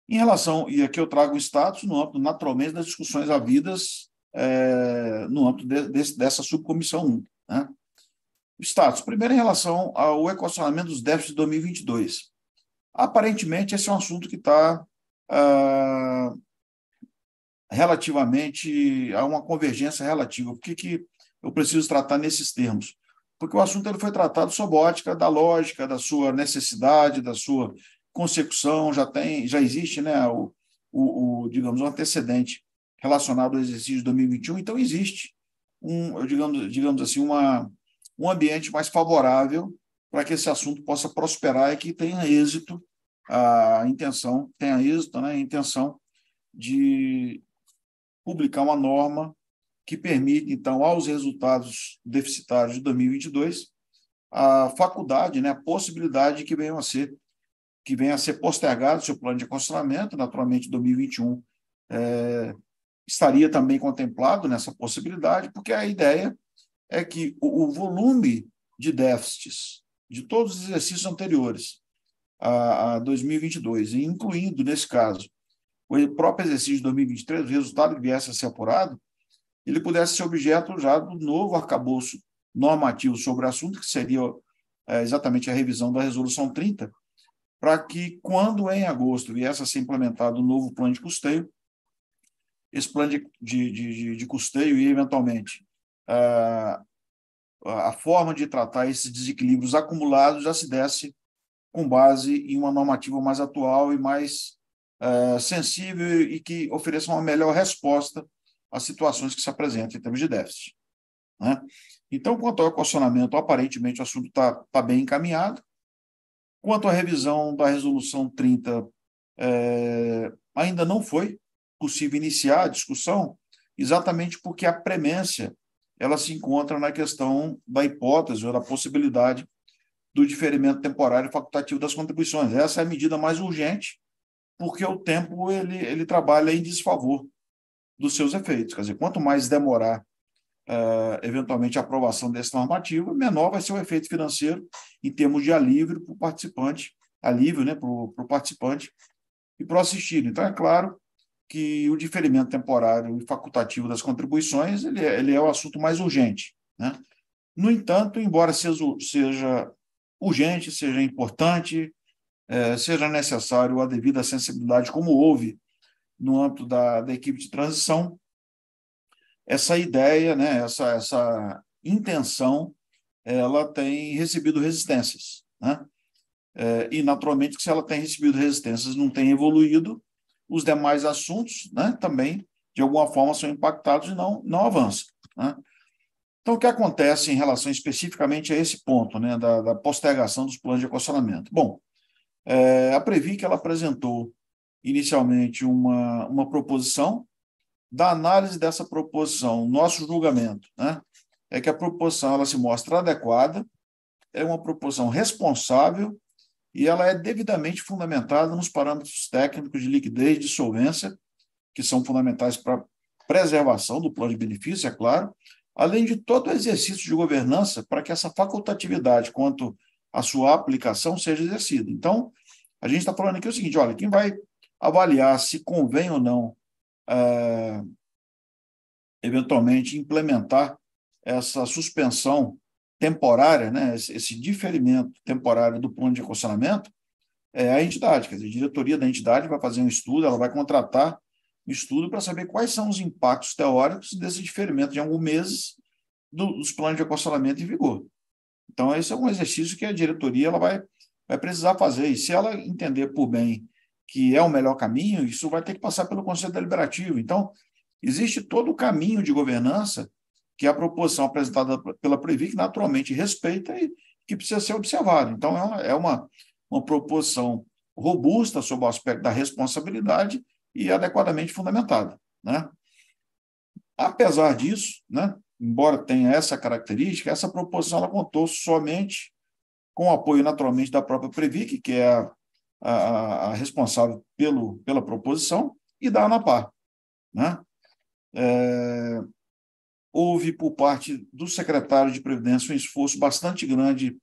D: Em relação, e aqui eu trago o status no âmbito, naturalmente, das discussões havidas no âmbito dessa subcomissão 1, né? Status, primeiro em relação ao equacionamento dos déficits de 2022. Aparentemente, esse é um assunto que está relativamente a uma convergência relativa. Por que eu preciso tratar nesses termos? Porque o assunto ele foi tratado sob a ótica da lógica, da sua necessidade, da sua consecução, já existe, né, digamos, um antecedente relacionado ao exercício de 2021, então existe digamos assim, um ambiente mais favorável para que esse assunto possa prosperar e que tenha êxito, a intenção de publicar uma norma que permite, então, aos resultados deficitários de 2022, a faculdade, né, a possibilidade que venha a ser postergado o seu plano de equacionamento, naturalmente 2021 estaria também contemplado nessa possibilidade, porque a ideia é que o volume de déficits de todos os exercícios anteriores a 2022, incluindo, nesse caso, o próprio exercício de 2023, o resultado que viesse a ser apurado, ele pudesse ser objeto já do novo arcabouço normativo sobre o assunto, que seria exatamente a revisão da Resolução 30, para que, quando em agosto viesse a ser implementado o novo plano de custeio, esse plano de custeio e, eventualmente, a forma de tratar esses desequilíbrios acumulados já se desse com base em uma normativa mais atual e mais sensível e que ofereça uma melhor resposta às situações que se apresentam em termos de déficit, né? Então, quanto ao equacionamento, aparentemente o assunto está bem encaminhado. Quanto à revisão da Resolução 30, ainda não foi possível iniciar a discussão, exatamente porque a premência ela se encontra na questão da hipótese ou da possibilidade do diferimento temporário facultativo das contribuições. Essa é a medida mais urgente, porque o tempo ele trabalha em desfavor dos seus efeitos. Quer dizer, quanto mais demorar eventualmente a aprovação desse normativo, menor vai ser o efeito financeiro em termos de alívio para o participante, né, para o participante e para o assistido. Então, é claro que o diferimento temporário e facultativo das contribuições ele é o assunto mais urgente, né? No entanto, embora seja urgente, seja importante, seja necessário a devida sensibilidade, como houve no âmbito da equipe de transição, essa ideia, né, essa intenção, ela tem recebido resistências, né? E, naturalmente, que se ela tem recebido resistências, não tem evoluído, os demais assuntos, né, também, de alguma forma, são impactados e não avançam, né? Então, o que acontece em relação especificamente a esse ponto, né, da postergação dos planos de equacionamento? Bom, a Previc ela apresentou inicialmente uma proposição. Da análise dessa proposição, nosso julgamento, né, é que a proposição ela se mostra adequada, é uma proposição responsável e ela é devidamente fundamentada nos parâmetros técnicos de liquidez e de solvência, que são fundamentais para a preservação do plano de benefício, é claro, além de todo o exercício de governança para que essa facultatividade quanto à sua aplicação seja exercida. Então, a gente está falando aqui o seguinte, olha, quem vai avaliar se convém ou não eventualmente implementar essa suspensão temporária, né, esse diferimento temporário do plano de equacionamento, é a entidade, quer dizer, a diretoria da entidade vai fazer um estudo, ela vai contratar um estudo para saber quais são os impactos teóricos desse diferimento de alguns meses dos planos de equacionamento em vigor. Então, esse é um exercício que a diretoria ela vai precisar fazer, e se ela entender por bem que é o melhor caminho, isso vai ter que passar pelo Conselho Deliberativo. Então, existe todo o caminho de governança que a proposição apresentada pela Previc naturalmente respeita e que precisa ser observado. Então, é uma proposição robusta sob o aspecto da responsabilidade e adequadamente fundamentada, né? Apesar disso, né, embora tenha essa característica, essa proposição ela contou somente com o apoio, naturalmente, da própria Previc, que é a responsável pela proposição, e da ANAPAR, né? Houve, por parte do secretário de Previdência, um esforço bastante grande,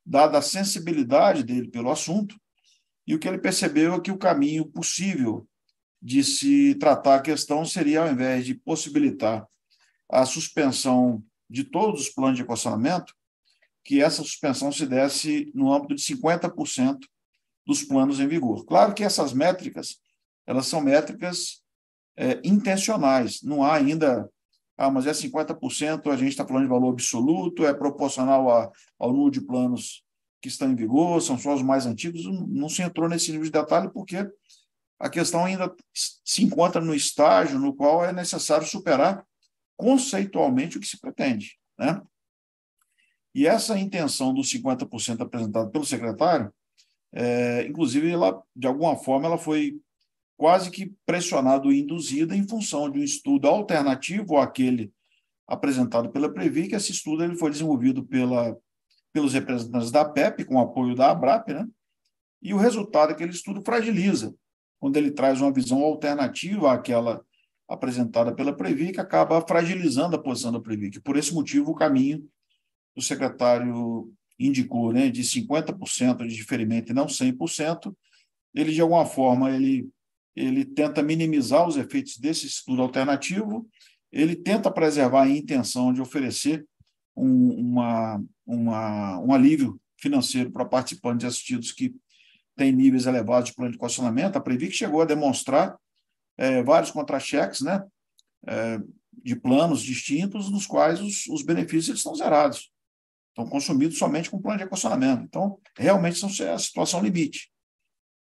D: dada a sensibilidade dele pelo assunto, e o que ele percebeu é que o caminho possível de se tratar a questão seria, ao invés de possibilitar a suspensão de todos os planos de equacionamento, que essa suspensão se desse no âmbito de 50% dos planos em vigor. Claro que essas métricas, elas são métricas intencionais, não há ainda, mas é 50%, a gente está falando de valor absoluto, é proporcional ao número de planos que estão em vigor, são só os mais antigos, não se entrou nesse nível de detalhe, porque a questão ainda se encontra no estágio no qual é necessário superar conceitualmente o que se pretende, né? E essa intenção dos 50% apresentada pelo secretário, inclusive, ela, de alguma forma, ela foi quase que pressionada e induzida em função de um estudo alternativo àquele apresentado pela Previc. Esse estudo ele foi desenvolvido pelos representantes da PEP, com o apoio da ABRAP, né? E o resultado daquele estudo fragiliza, quando ele traz uma visão alternativa àquela apresentada pela Previc, acaba fragilizando a posição da Previc. Por esse motivo, o caminho o secretário indicou, né, de 50% de diferimento e não 100%, ele, de alguma forma, ele tenta minimizar os efeitos desse estudo alternativo, ele tenta preservar a intenção de oferecer um alívio financeiro para participantes assistidos que têm níveis elevados de plano de equacionamento. A Previc chegou a demonstrar vários contra-cheques, né, de planos distintos, nos quais os benefícios eles estão zerados. Estão consumidos somente com plano de equacionamento. Então, realmente, são a situação limite.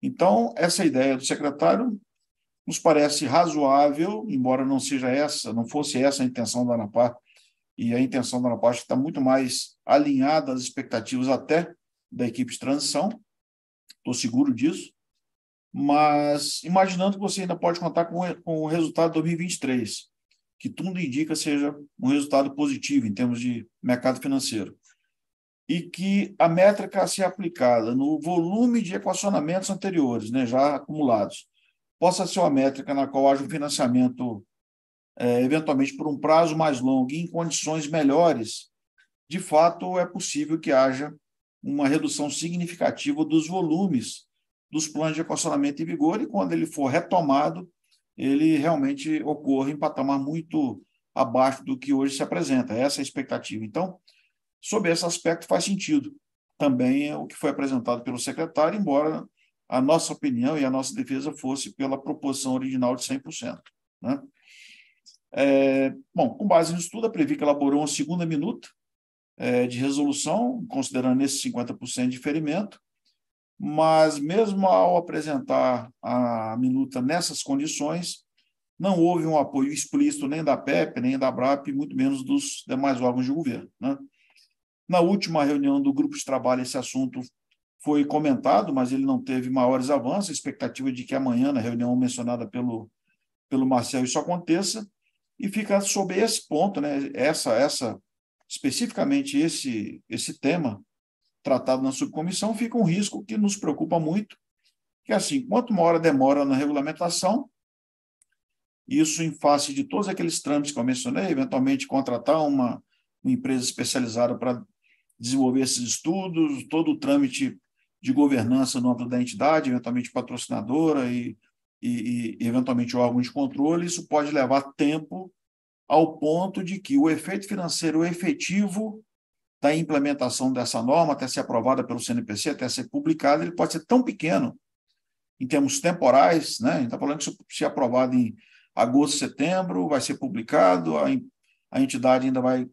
D: Então, essa ideia do secretário nos parece razoável, embora não fosse essa a intenção da ANAPAR, e a intenção da ANAPAR está muito mais alinhada às expectativas até da equipe de transição, estou seguro disso, mas imaginando que você ainda pode contar com o resultado de 2023, que tudo indica seja um resultado positivo em termos de mercado financeiro, e que a métrica a ser aplicada no volume de equacionamentos anteriores, né, já acumulados, possa ser uma métrica na qual haja um financiamento, eventualmente por um prazo mais longo e em condições melhores, de fato é possível que haja uma redução significativa dos volumes dos planos de equacionamento em vigor, e quando ele for retomado, ele realmente ocorre em patamar muito abaixo do que hoje se apresenta. Essa é a expectativa. Então, sob esse aspecto, faz sentido também o que foi apresentado pelo secretário, embora a nossa opinião e a nossa defesa fosse pela proposição original de 100%. Né? Bom, com base no estudo, a Previc elaborou uma segunda minuta de resolução, considerando esse 50% de diferimento, mas mesmo ao apresentar a minuta nessas condições, não houve um apoio explícito nem da PEP, nem da ABRAP, muito menos dos demais órgãos de governo. Né? Na última reunião do grupo de trabalho, esse assunto foi comentado, mas ele não teve maiores avanços. A expectativa de que amanhã, na reunião mencionada pelo Marcel, isso aconteça, e fica sob esse ponto, né, especificamente esse tema tratado na subcomissão, fica um risco que nos preocupa muito, que assim, quanto maior a demora na regulamentação, isso em face de todos aqueles trâmites que eu mencionei, eventualmente contratar uma empresa especializada para desenvolver esses estudos, todo o trâmite de governança no âmbito da entidade, eventualmente patrocinadora e eventualmente órgão de controle, isso pode levar tempo ao ponto de que o efeito financeiro efetivo da implementação dessa norma, até ser aprovada pelo CNPC, até ser publicada, ele pode ser tão pequeno, em termos temporais, né? A gente está falando que se é aprovado em agosto, setembro, vai ser publicado, a entidade ainda vai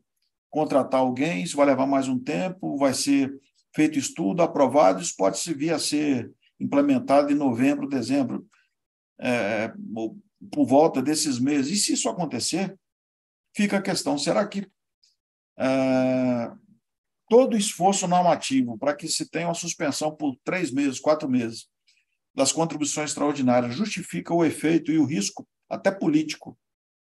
D: contratar alguém, isso vai levar mais um tempo, vai ser feito estudo, aprovado, isso pode vir a ser implementado em novembro, dezembro, por volta desses meses. E se isso acontecer, fica a questão, será que todo esforço normativo para que se tenha uma suspensão por 3 meses, 4 meses, das contribuições extraordinárias justifica o efeito e o risco, até político,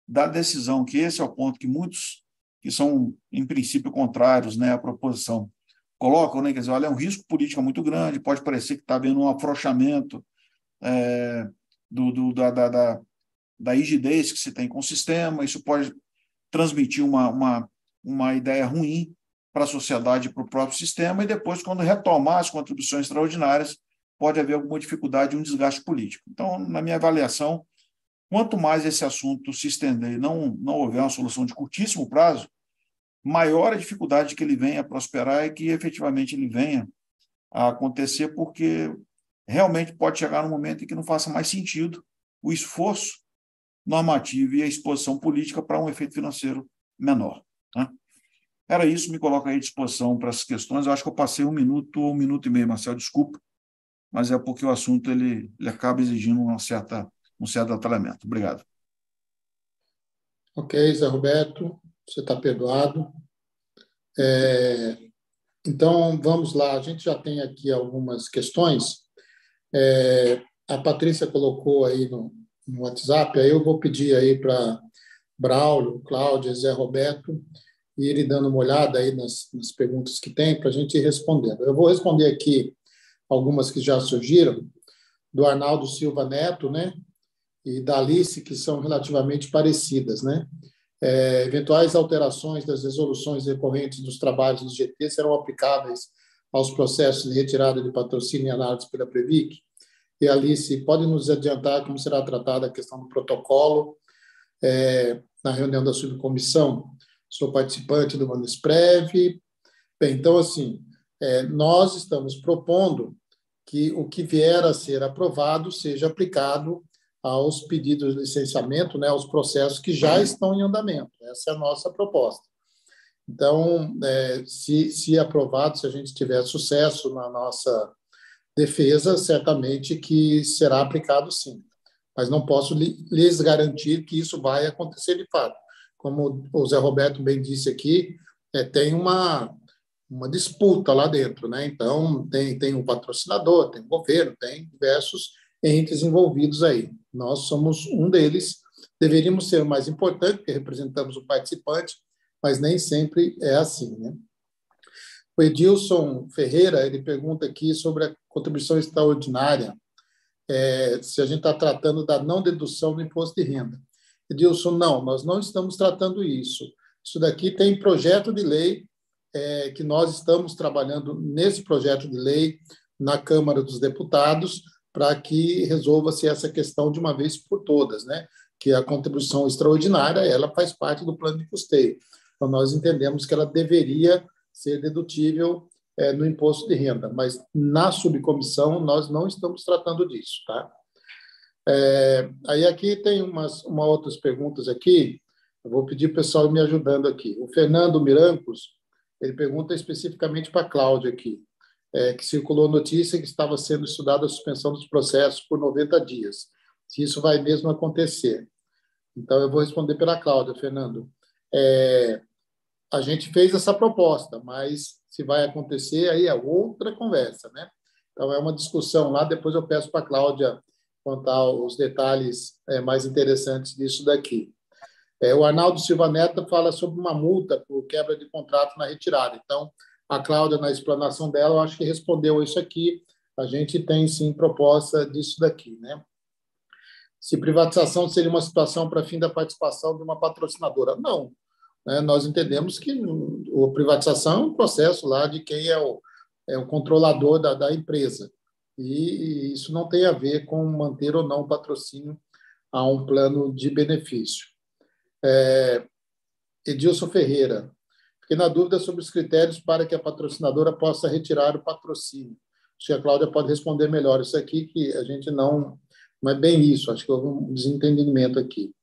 D: da decisão, que esse é o ponto que muitos que são, em princípio, contrários, né, à proposição, colocam, né, quer dizer, olha, é um risco político muito grande, pode parecer que está havendo um afrouxamento da rigidez que se tem com o sistema, isso pode transmitir uma ideia ruim para a sociedade e para o próprio sistema, e depois, quando retomar as contribuições extraordinárias, pode haver alguma dificuldade e um desgaste político. Então, na minha avaliação, quanto mais esse assunto se estender e não houver uma solução de curtíssimo prazo, maior a dificuldade que ele venha a prosperar e que efetivamente ele venha a acontecer, porque realmente pode chegar num momento em que não faça mais sentido o esforço normativo e a exposição política para um efeito financeiro menor, né? Era isso, me coloco aí à disposição para essas questões. Eu acho que eu passei 1 minuto ou 1 minuto e meio, Marcelo, desculpa, mas é porque o assunto ele acaba exigindo um certo detalhamento. Obrigado.
A: Ok, Zé Roberto, você está perdoado. Então, vamos lá. A gente já tem aqui algumas questões. A Patrícia colocou aí no WhatsApp, aí eu vou pedir aí para Braulio, Cláudia, Zé Roberto irem dando uma olhada aí nas perguntas que tem para a gente ir respondendo. Eu vou responder aqui algumas que já surgiram, do Arnaldo Silva Neto, né, e da Alice, que são relativamente parecidas, né? Eventuais alterações das resoluções decorrentes dos trabalhos do GT serão aplicáveis aos processos de retirada de patrocínio e análise pela Previc? E, Alice, pode nos adiantar como será tratada a questão do protocolo na reunião da subcomissão? Sou participante do Manisprev. Bem, então, assim, nós estamos propondo que o que vier a ser aprovado seja aplicado aos pedidos de licenciamento, né, aos processos que já estão em andamento. Essa é a nossa proposta. Então, se aprovado, se a gente tiver sucesso na nossa defesa, certamente que será aplicado sim. Mas não posso lhes garantir que isso vai acontecer de fato. Como o Zé Roberto bem disse aqui, tem uma disputa lá dentro, né? Então, tem um patrocinador, tem um governo, tem diversos entes envolvidos aí. Nós somos um deles, deveríamos ser o mais importante, porque representamos o participante, mas nem sempre é assim, né? O Edilson Ferreira, ele pergunta aqui sobre a contribuição extraordinária, se a gente está tratando da não dedução do imposto de renda. Edilson, não, nós não estamos tratando isso. Isso daqui tem projeto de lei, que nós estamos trabalhando nesse projeto de lei na Câmara dos Deputados, para que resolva-se essa questão de uma vez por todas, né? Que a contribuição extraordinária, ela faz parte do plano de custeio. Então, nós entendemos que ela deveria ser dedutível no imposto de renda, mas na subcomissão nós não estamos tratando disso, tá? Aí aqui tem uma outras perguntas aqui, eu vou pedir para o pessoal me ajudando aqui. O Fernando Mirancos, ele pergunta especificamente para a Cláudia aqui, que circulou notícia que estava sendo estudada a suspensão dos processos por 90 dias. Se isso vai mesmo acontecer. Então, eu vou responder pela Cláudia, Fernando. A gente fez essa proposta, mas se vai acontecer, aí é outra conversa, né? Então, é uma discussão lá, depois eu peço para a Cláudia contar os detalhes mais interessantes disso daqui. O Arnaldo Silva Neto fala sobre uma multa por quebra de contrato na retirada. Então, a Cláudia, na explanação dela, eu acho que respondeu isso aqui. A gente tem, sim, proposta disso daqui, né? Se privatização seria uma situação para fim da participação de uma patrocinadora. Não. Nós entendemos que a privatização é um processo lá de quem é o controlador da empresa. E isso não tem a ver com manter ou não o patrocínio a um plano de benefício. Edilson Ferreira, Fiquei na dúvida sobre os critérios para que a patrocinadora possa retirar o patrocínio. Acho que a Cláudia pode responder melhor isso aqui, que a gente não é bem isso, acho que houve um desentendimento aqui.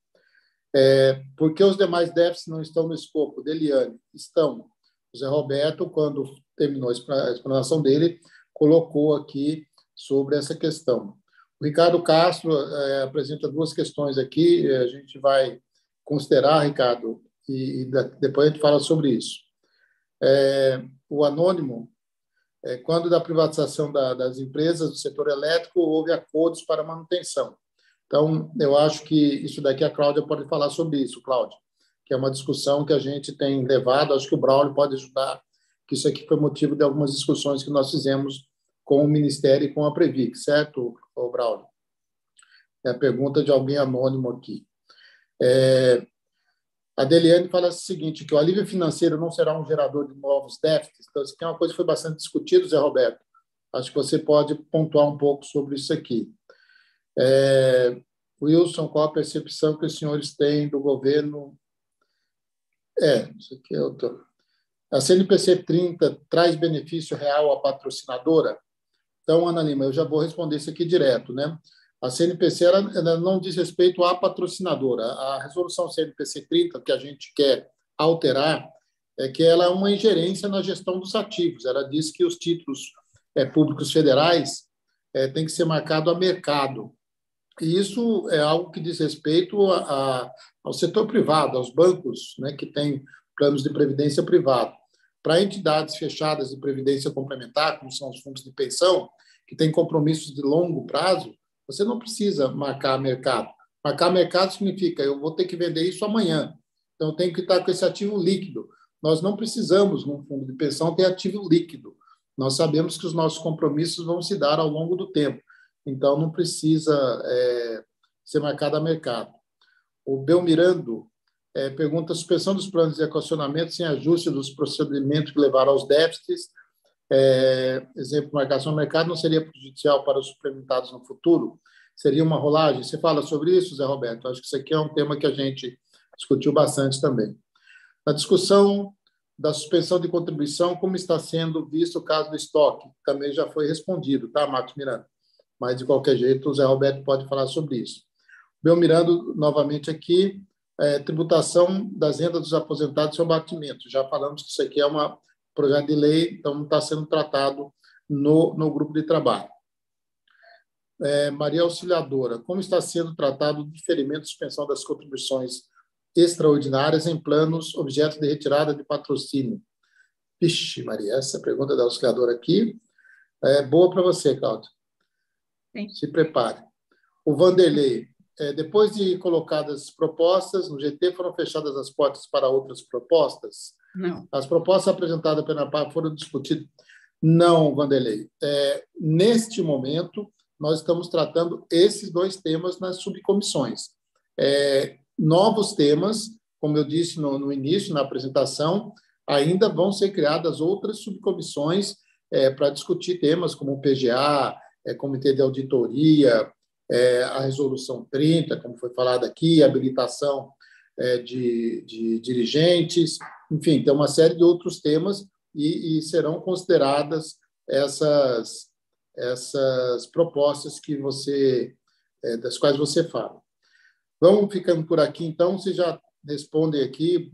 A: Por que os demais déficits não estão no escopo? Deliane, estão. O Zé Roberto, quando terminou a explanação dele, colocou aqui sobre essa questão. O Ricardo Castro apresenta duas questões aqui, a gente vai considerar, Ricardo, e depois a gente fala sobre isso. O anônimo, quando da privatização das empresas do setor elétrico, houve acordos para manutenção. Então, eu acho que isso daqui a Cláudia pode falar sobre isso, Cláudia, que é uma discussão que a gente tem levado, acho que o Braulio pode ajudar, que isso aqui foi motivo de algumas discussões que nós fizemos com o Ministério e com a Previc, certo, Braulio? É a pergunta de alguém anônimo aqui. A Deliane fala o seguinte, que o alívio financeiro não será um gerador de novos déficits. Então, isso aqui é uma coisa que foi bastante discutida, Zé Roberto. Acho que você pode pontuar um pouco sobre isso aqui. Wilson, qual a percepção que os senhores têm do governo? Isso aqui é outro. A CNPC 30 traz benefício real à patrocinadora? Então, Ana Lima, eu já vou responder isso aqui direto, né? A CNPC ela não diz respeito à patrocinadora. A resolução CNPC 30, que a gente quer alterar, é que ela é uma ingerência na gestão dos ativos. Ela diz que os títulos públicos federais têm que ser marcados a mercado. E isso é algo que diz respeito ao setor privado, aos bancos, né, que têm planos de previdência privado. Para entidades fechadas de previdência complementar, como são os fundos de pensão, que têm compromissos de longo prazo, você não precisa marcar mercado. Marcar mercado significa eu vou ter que vender isso amanhã. Então, eu tenho que estar com esse ativo líquido. Nós não precisamos, num fundo de pensão, ter ativo líquido. Nós sabemos que os nossos compromissos vão se dar ao longo do tempo. Então, não precisa ser marcado a mercado. O Belmirando pergunta: a suspensão dos planos de equacionamento sem ajuste dos procedimentos que levaram aos déficits, exemplo, marcação no mercado, não seria prejudicial para os suplementados no futuro? Seria uma rolagem? Você fala sobre isso, Zé Roberto? Acho que isso aqui é um tema que a gente discutiu bastante também. Na discussão da suspensão de contribuição, como está sendo visto o caso do estoque? Também já foi respondido, tá, Marcos Miranda? Mas, de qualquer jeito, o Zé Roberto pode falar sobre isso. Belmirando, novamente aqui, tributação das rendas dos aposentados e seu abatimento. Já falamos que isso aqui é um projeto de lei, então não está sendo tratado no grupo de trabalho. Maria Auxiliadora, como está sendo tratado o diferimento e suspensão das contribuições extraordinárias em planos objetos de retirada de patrocínio? Vixe, Maria, essa pergunta da Auxiliadora aqui é boa para você, Cláudia.
B: Sim.
A: Se prepare. O Vanderlei, depois de colocadas propostas, no GT foram fechadas as portas para outras propostas?
B: Não.
A: As propostas apresentadas pela ANAPAR foram discutidas? Não, Vanderlei. Neste momento, nós estamos tratando esses dois temas nas subcomissões. Novos temas, como eu disse no início, na apresentação, ainda vão ser criadas outras subcomissões para discutir temas como o PGA, Comitê de Auditoria, a Resolução 30, como foi falado aqui, a habilitação de dirigentes, enfim, tem uma série de outros temas e serão consideradas essas propostas que das quais você fala. Vamos ficando por aqui, então, você já responde aqui.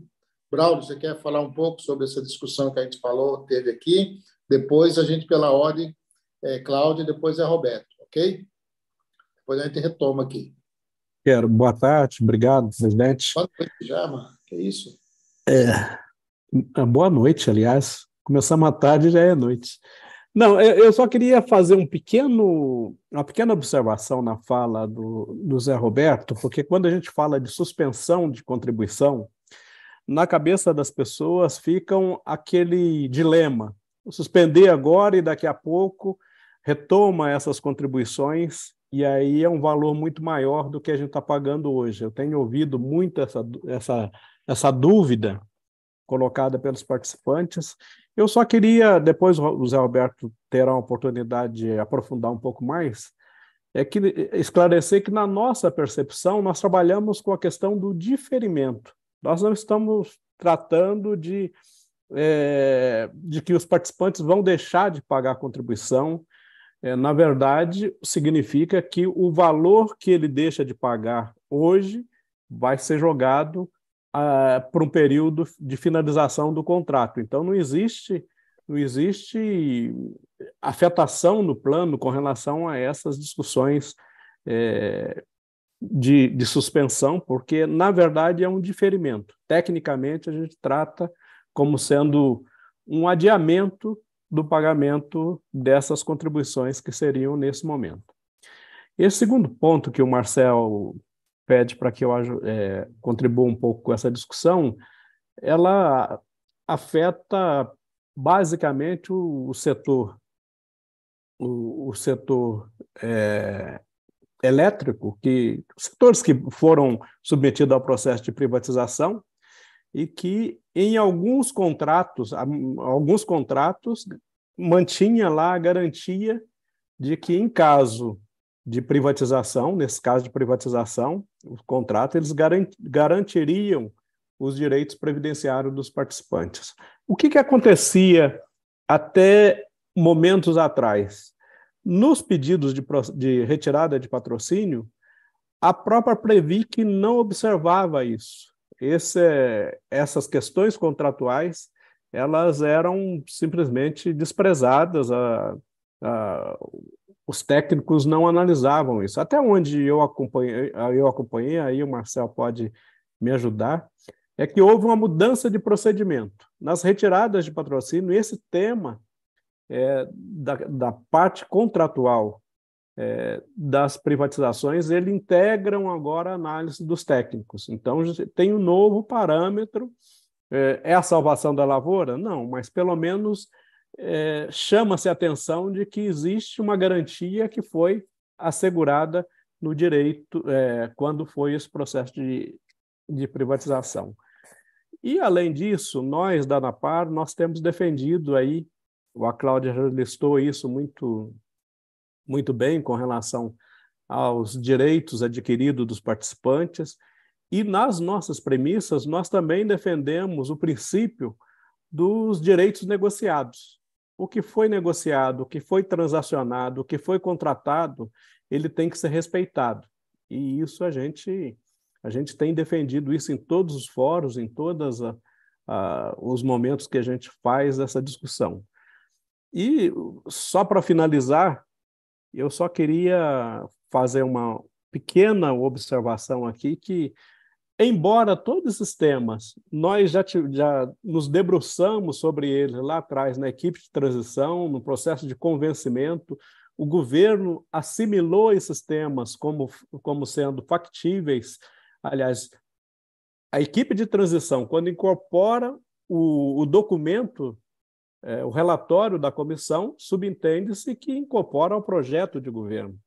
A: Braulio, você quer falar um pouco sobre essa discussão que a gente teve aqui? Depois a gente, pela ordem, Cláudia, depois é Roberto, ok? Depois a gente retoma aqui.
E: Quero. Boa tarde, obrigado, presidente.
A: Boa noite já, mano. Que isso?
E: Boa noite, aliás. Começamos à tarde, já é noite. Não, eu só queria fazer uma pequena observação na fala do Zé Roberto, porque quando a gente fala de suspensão de contribuição, na cabeça das pessoas ficam aquele dilema: suspender agora e daqui a pouco retoma essas contribuições, e aí é um valor muito maior do que a gente está pagando hoje. Eu tenho ouvido muito essa dúvida colocada pelos participantes. Eu só queria, depois o Zé Roberto terá a oportunidade de aprofundar um pouco mais, esclarecer que, na nossa percepção, nós trabalhamos com a questão do diferimento. Nós não estamos tratando de de que os participantes vão deixar de pagar a contribuição. Na verdade, significa que o valor que ele deixa de pagar hoje vai ser jogado para um período de finalização do contrato. Então, não existe afetação no plano com relação a essas discussões de suspensão, porque, na verdade, é um diferimento. Tecnicamente, a gente trata como sendo um adiamento do pagamento dessas contribuições que seriam nesse momento. Esse segundo ponto que o Marcel pede para que eu contribua um pouco com essa discussão, ela afeta basicamente o setor elétrico, os setores que foram submetidos ao processo de privatização e que, em alguns contratos mantinha lá a garantia de que, em caso de privatização, nesse caso de privatização, o contrato, eles garantiriam os direitos previdenciários dos participantes. O que acontecia até momentos atrás? Nos pedidos de retirada de patrocínio, a própria Previc não observava isso. Essas questões contratuais, elas eram simplesmente desprezadas, os técnicos não analisavam isso. Até onde eu acompanhei, aí o Marcel pode me ajudar, é que houve uma mudança de procedimento. Nas retiradas de patrocínio, esse tema da parte contratual das privatizações, ele integram agora a análise dos técnicos. Então, tem um novo parâmetro. É a salvação da lavoura? Não, mas pelo menos chama-se a atenção de que existe uma garantia que foi assegurada no direito quando foi esse processo de privatização. E, além disso, nós, da ANAPAR, nós temos defendido aí, a Cláudia já listou isso muito, muito bem com relação aos direitos adquiridos dos participantes, e nas nossas premissas nós também defendemos o princípio dos direitos negociados. O que foi negociado, o que foi transacionado, o que foi contratado, ele tem que ser respeitado. E isso a gente tem defendido isso em todos os fóruns, em todos os momentos que a gente faz essa discussão. E, só para finalizar, eu só queria fazer uma pequena observação aqui, que, embora todos esses temas, nós já nos debruçamos sobre eles lá atrás, na equipe de transição, no processo de convencimento, o governo assimilou esses temas como sendo factíveis. Aliás, a equipe de transição, quando incorpora o documento, o relatório da comissão, subentende-se que incorpora o projeto de governo.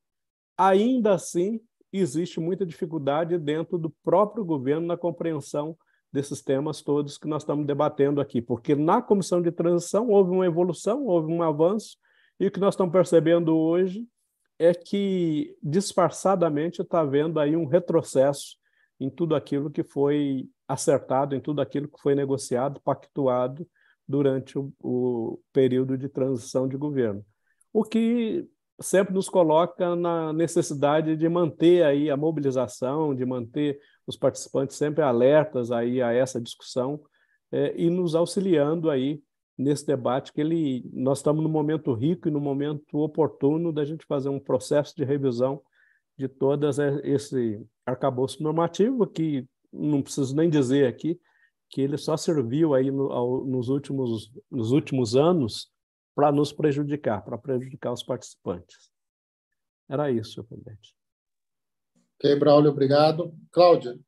E: Ainda assim, existe muita dificuldade dentro do próprio governo na compreensão desses temas todos que nós estamos debatendo aqui, porque na comissão de transição houve uma evolução, houve um avanço, e o que nós estamos percebendo hoje é que, disfarçadamente, está havendo aí um retrocesso em tudo aquilo que foi acertado, em tudo aquilo que foi negociado, pactuado durante o período de transição de governo. O que sempre nos coloca na necessidade de manter aí a mobilização, de manter os participantes sempre alertas aí a essa discussão e nos auxiliando aí nesse debate que nós estamos num momento rico e num momento oportuno da gente fazer um processo de revisão de todas esse arcabouço normativo, que não preciso nem dizer aqui que ele só serviu aí nos últimos anos para nos prejudicar, para prejudicar os participantes. Era isso, senhor presidente.
A: Ok, Braulio, obrigado. Cláudia,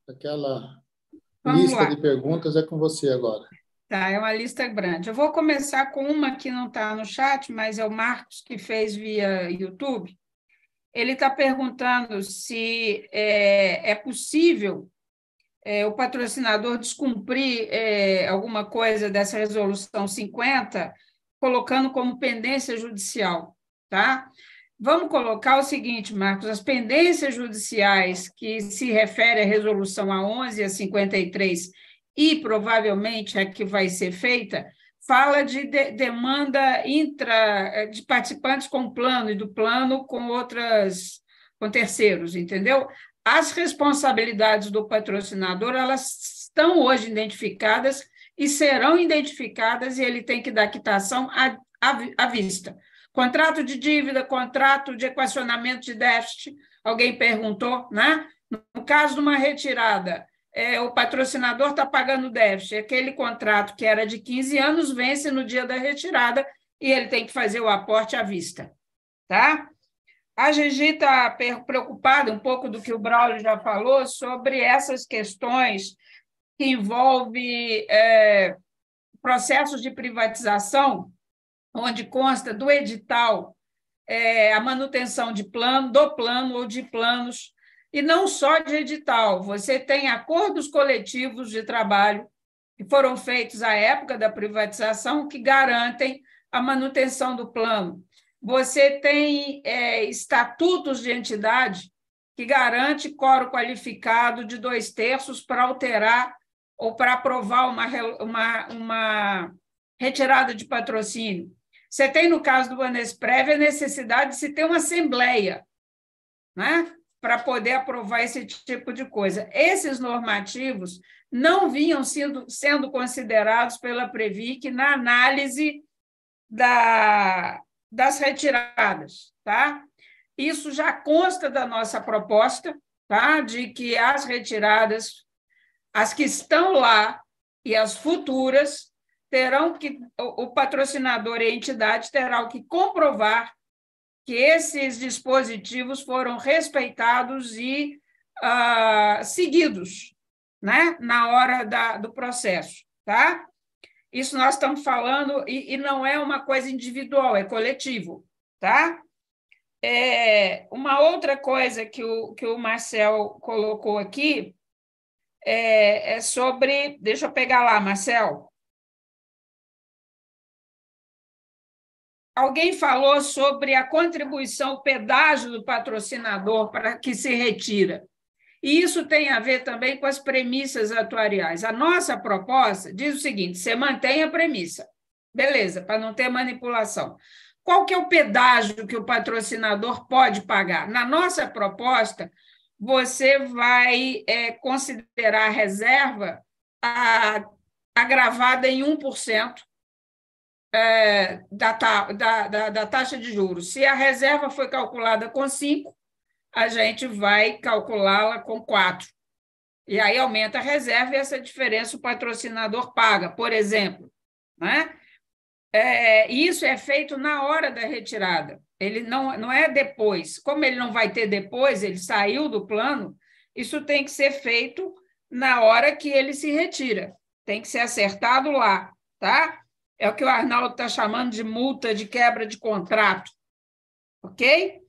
A: aquela lista de perguntas é com você agora.
B: Tá, é uma lista grande. Eu vou começar com uma que não está no chat, mas é o Marcos que fez via YouTube. Ele está perguntando se é possível o patrocinador descumprir alguma coisa dessa resolução 50, colocando como pendência judicial, tá? Vamos colocar o seguinte, Marcos, as pendências judiciais que se referem à resolução A11 e a 53 e provavelmente é que vai ser feita, fala de demanda de participantes com plano e do plano com terceiros, entendeu? As responsabilidades do patrocinador, elas estão hoje identificadas e serão identificadas, e ele tem que dar quitação à vista. Contrato de dívida, contrato de equacionamento de déficit, alguém perguntou, né? No caso de uma retirada, o patrocinador está pagando déficit, aquele contrato que era de 15 anos vence no dia da retirada e ele tem que fazer o aporte à vista. Tá? A Gigi está preocupada um pouco do que o Braulio já falou sobre essas questões que envolvem processos de privatização, onde consta do edital a manutenção do plano ou de planos, e não só de edital. Você tem acordos coletivos de trabalho que foram feitos à época da privatização que garantem a manutenção do plano. Você tem estatutos de entidade que garante quórum qualificado de 2/3 para alterar ou para aprovar uma retirada de patrocínio. Você tem, no caso do Banesprev, a necessidade de se ter uma assembleia, né, para poder aprovar esse tipo de coisa. Esses normativos não vinham sendo considerados pela Previc na análise das retiradas. Tá? Isso já consta da nossa proposta, tá? De que as retiradas, as que estão lá e as futuras, o patrocinador e a entidade terão que comprovar que esses dispositivos foram respeitados e seguidos, né, na hora do processo. Tá? Isso nós estamos falando, e não é uma coisa individual, é coletivo. Tá? Uma outra coisa que o Marcel colocou aqui é sobre... Deixa eu pegar lá, Marcel. Alguém falou sobre a contribuição, o pedágio do patrocinador para que se retira. E isso tem a ver também com as premissas atuariais. A nossa proposta diz o seguinte: você mantém a premissa, beleza, para não ter manipulação. Qual que é o pedágio que o patrocinador pode pagar? Na nossa proposta, você vai considerar a reserva agravada em 1%, da taxa de juros. Se a reserva foi calculada com 5, a gente vai calculá-la com 4. E aí aumenta a reserva e essa diferença o patrocinador paga, por exemplo. Né? Isso é feito na hora da retirada. Ele não é depois. Como ele não vai ter depois, ele saiu do plano, isso tem que ser feito na hora que ele se retira. Tem que ser acertado lá. Tá? É o que o Arnaldo está chamando de multa de quebra de contrato. Ok?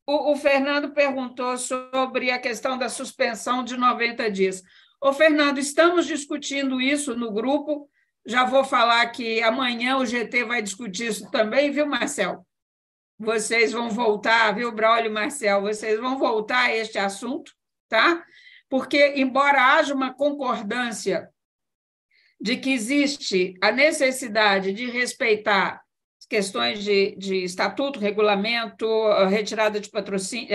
B: O Fernando perguntou sobre a questão da suspensão de 90 dias. Ô, Fernando, estamos discutindo isso no grupo. Já vou falar que amanhã o GT vai discutir isso também, viu, Marcel? Vocês vão voltar, viu, Braulio e Marcel? Vocês vão voltar a este assunto, tá? Porque, embora haja uma concordância de que existe a necessidade de respeitar as questões de estatuto, regulamento, retirada de patrocínio,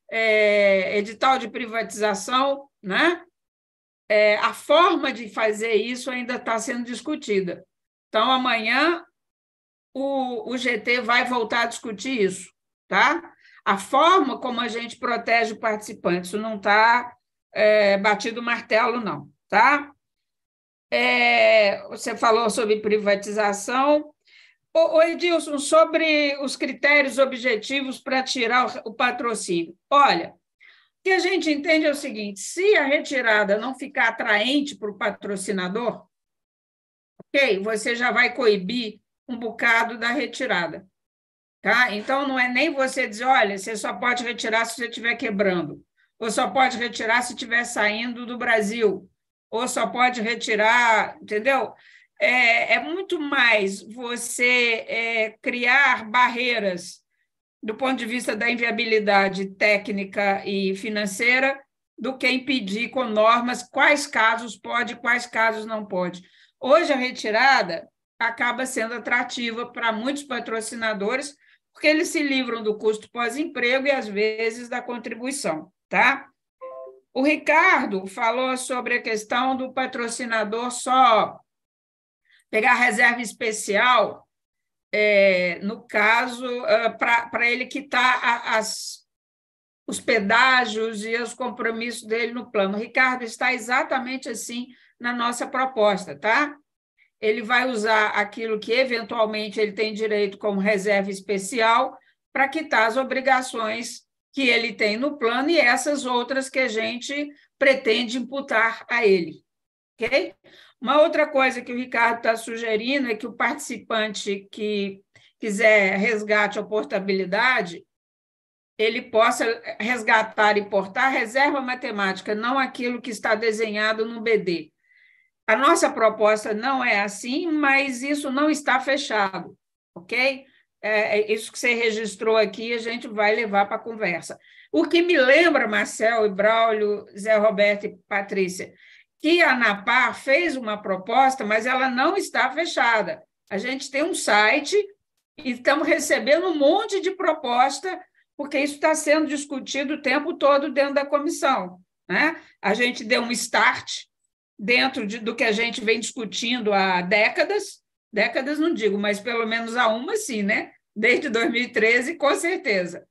B: edital de privatização, né? A forma de fazer isso ainda está sendo discutida. Então, amanhã, o GT vai voltar a discutir isso. Tá? A forma como a gente protege o participante, isso não está batido o martelo, não. Tá? Você falou sobre privatização. Edilson, sobre os critérios objetivos para tirar o patrocínio. Olha, o que a gente entende é o seguinte: se a retirada não ficar atraente para o patrocinador, ok, você já vai coibir um bocado da retirada. Tá? Então, não é nem você dizer, olha, você só pode retirar se você estiver quebrando, ou só pode retirar se estiver saindo do Brasil, ou só pode retirar, entendeu? É muito mais você criar barreiras do ponto de vista da inviabilidade técnica e financeira do que impedir com normas quais casos pode, quais casos não pode. Hoje, a retirada acaba sendo atrativa para muitos patrocinadores, porque eles se livram do custo pós-emprego e, às vezes, da contribuição, tá? O Ricardo falou sobre a questão do patrocinador só pegar reserva especial, no caso, para ele quitar os pedágios e os compromissos dele no plano. O Ricardo, está exatamente assim na nossa proposta, tá? Ele vai usar aquilo que, eventualmente, ele tem direito como reserva especial para quitar as obrigações que ele tem no plano e essas outras que a gente pretende imputar a ele, ok? Uma outra coisa que o Ricardo está sugerindo é que o participante que quiser resgate ou portabilidade, ele possa resgatar e portar reserva matemática, não aquilo que está desenhado no BD. A nossa proposta não é assim, mas isso não está fechado, ok? Isso que você registrou aqui, a gente vai levar para a conversa. O que me lembra, Marcel e Braulio, Zé Roberto e Patrícia, que a ANAPAR fez uma proposta, mas ela não está fechada. A gente tem um site e estamos recebendo um monte de proposta, porque isso está sendo discutido o tempo todo dentro da comissão, né? A gente deu um start dentro do que a gente vem discutindo há décadas não digo, mas pelo menos há uma sim, né? Desde 2013, com certeza.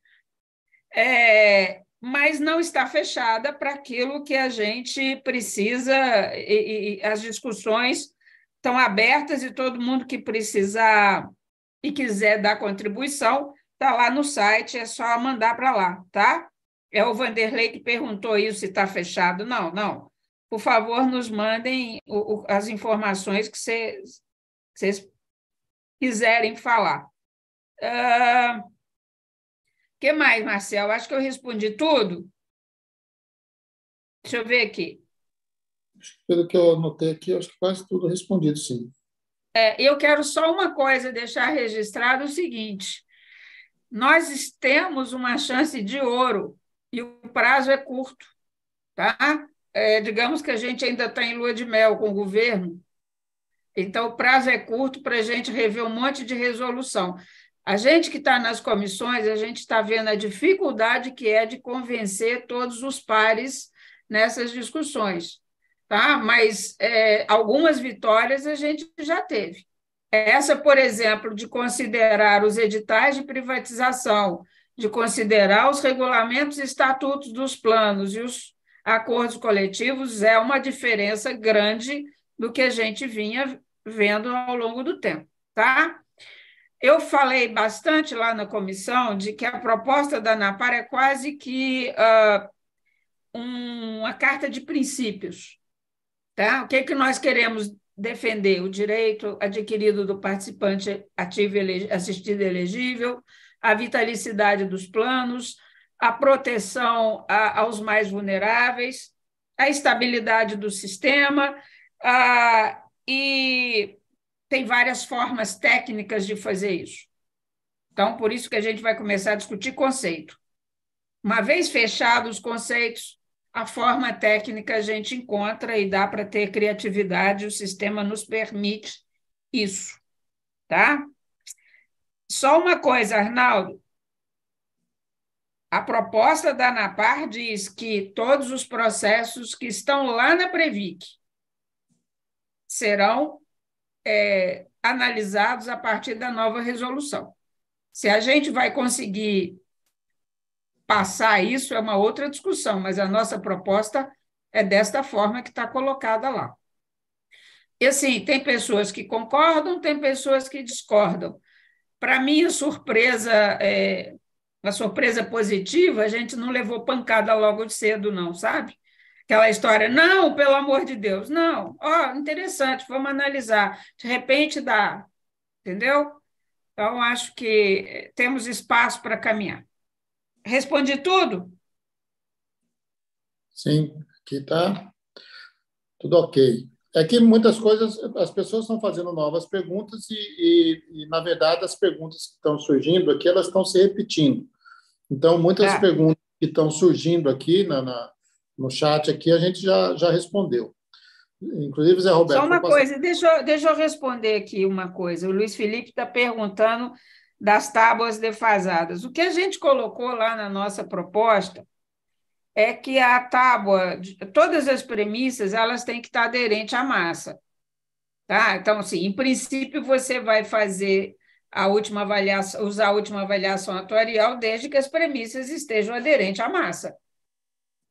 B: Mas não está fechada para aquilo que a gente precisa, e as discussões estão abertas e todo mundo que precisar e quiser dar contribuição está lá no site, é só mandar para lá, tá? É o Vanderlei que perguntou isso, se está fechado. Não, não. Por favor, nos mandem as informações que vocês quiserem falar. O que mais, Marcel? Acho que eu respondi tudo. Deixa eu ver aqui.
A: Pelo que eu anotei aqui, acho que quase tudo respondido, sim.
B: Eu quero só uma coisa, deixar registrado o seguinte: nós temos uma chance de ouro e o prazo é curto, tá? Digamos que a gente ainda está em lua de mel com o governo, então o prazo é curto para a gente rever um monte de resolução. A gente que está nas comissões, a gente está vendo a dificuldade que é de convencer todos os pares nessas discussões, tá? Mas algumas vitórias a gente já teve. Essa, por exemplo, de considerar os editais de privatização, de considerar os regulamentos e estatutos dos planos e os acordos coletivos, é uma diferença grande do que a gente vinha vendo ao longo do tempo, tá? Eu falei bastante lá na comissão de que a proposta da ANAPAR é quase que uma carta de princípios, tá? O que é que nós queremos defender? O direito adquirido do participante ativo assistido elegível, a vitalicidade dos planos, a proteção aos mais vulneráveis, a estabilidade do sistema, e tem várias formas técnicas de fazer isso. Então, por isso que a gente vai começar a discutir conceito. Uma vez fechados os conceitos, a forma técnica a gente encontra e dá para ter criatividade, o sistema nos permite isso, tá? Só uma coisa, Arnaldo. A proposta da ANAPAR diz que todos os processos que estão lá na Previc serão analisados a partir da nova resolução. Se a gente vai conseguir passar isso é uma outra discussão, mas a nossa proposta é desta forma que está colocada lá. E, assim, tem pessoas que concordam, tem pessoas que discordam. Para mim, a surpresa positiva, a gente não levou pancada logo de cedo, não, sabe? Aquela história, não, pelo amor de Deus, não. Interessante, vamos analisar. De repente dá, entendeu? Então, acho que temos espaço para caminhar. Respondi tudo?
A: Sim, aqui está tudo ok. É que muitas coisas, as pessoas estão fazendo novas perguntas e, na verdade, as perguntas que estão surgindo aqui, elas estão se repetindo. Então, muitas perguntas que estão surgindo aqui no chat aqui, a gente já respondeu. Inclusive, Zé Roberto...
B: Só uma coisa, deixa eu responder aqui uma coisa. O Luiz Felipe está perguntando das tábuas defasadas. O que a gente colocou lá na nossa proposta é que a tábua, todas as premissas, elas têm que estar aderentes à massa. Tá? Então, assim, em princípio, você vai fazer a última avaliação, usar a última avaliação atuarial desde que as premissas estejam aderentes à massa.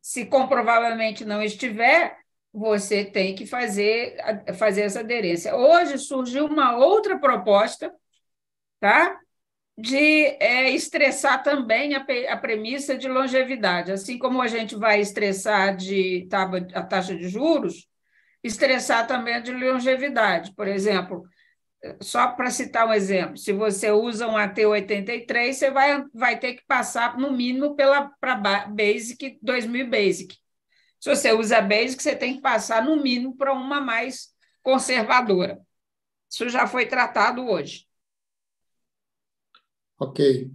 B: Se comprovavelmente não estiver, você tem que fazer essa aderência. Hoje surgiu uma outra proposta, tá? De estressar também a premissa de longevidade. Assim como a gente vai estressar a taxa de juros, estressar também a de longevidade. Por exemplo, só para citar um exemplo, se você usa um AT83, você vai ter que passar, no mínimo, para Basic, 2000 Basic. Se você usa Basic, você tem que passar, no mínimo, para uma mais conservadora. Isso já foi tratado hoje.
A: Ok.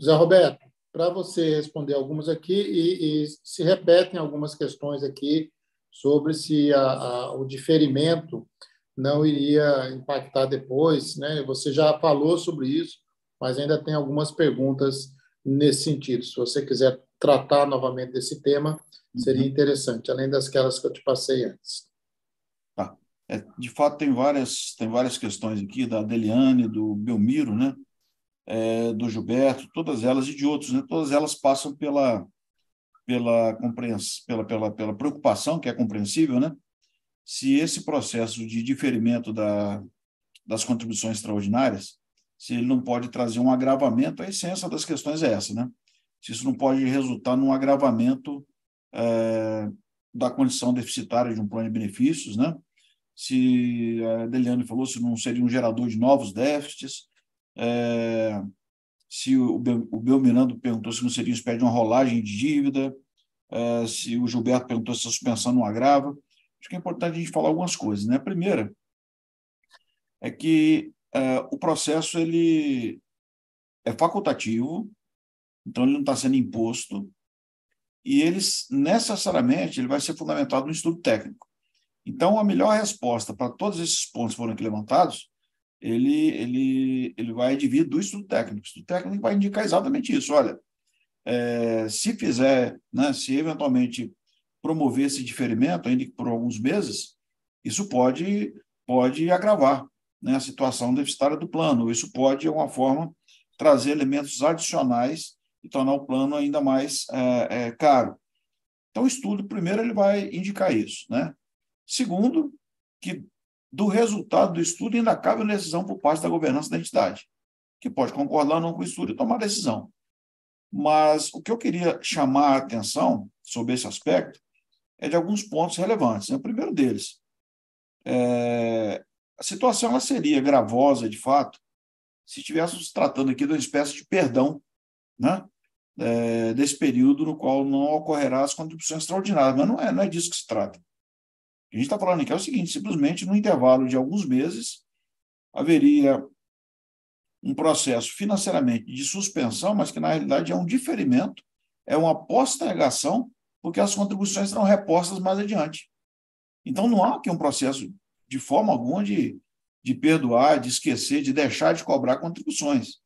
A: Zé Roberto, para você responder algumas aqui, e se repetem algumas questões aqui sobre se o diferimento não iria impactar depois, né? Você já falou sobre isso, mas ainda tem algumas perguntas nesse sentido. Se você quiser tratar novamente desse tema, seria interessante, além das que eu te passei antes.
D: Tá. De fato, tem várias questões aqui, da Deliane, do Belmiro, né? Do Gilberto, todas elas, e de outros, né? Todas elas passam pela preocupação, que é compreensível, né? Se esse processo de diferimento das contribuições extraordinárias, se ele não pode trazer um agravamento, a essência das questões é essa, né? Se isso não pode resultar num agravamento da condição deficitária de um plano de benefícios, né? Se a Deliane falou, se não seria um gerador de novos déficits, se o Belmirando perguntou se não seria uma espécie de uma rolagem de dívida, se o Gilberto perguntou se a suspensão não agrava. Acho que é importante a gente falar algumas coisas, né? A primeira é que o processo ele é facultativo, então ele não está sendo imposto, e necessariamente ele vai ser fundamentado no estudo técnico. Então, a melhor resposta para todos esses pontos que foram aqui levantados, ele vai advir do estudo técnico. O estudo técnico vai indicar exatamente isso. Olha, se fizer, né, se eventualmente promover esse diferimento, ainda que por alguns meses, isso pode agravar, né, a situação deficitária do plano. Isso pode, de alguma forma, trazer elementos adicionais e tornar o plano ainda mais caro. Então, o estudo, primeiro, ele vai indicar isso, né? Segundo, que do resultado do estudo ainda cabe uma decisão por parte da governança da entidade, que pode concordar ou não com o estudo e tomar decisão. Mas o que eu queria chamar a atenção sobre esse aspecto é de alguns pontos relevantes. O primeiro deles, a situação ela seria gravosa, de fato, se estivéssemos tratando aqui de uma espécie de perdão, né, desse período no qual não ocorrerá as contribuições extraordinárias, mas não é disso que se trata. O que a gente está falando aqui é o seguinte, simplesmente no intervalo de alguns meses haveria um processo financeiramente de suspensão, mas que na realidade é um diferimento, é uma postergação, porque as contribuições serão repostas mais adiante. Então não há aqui um processo de forma alguma de perdoar, de esquecer, de deixar de cobrar contribuições.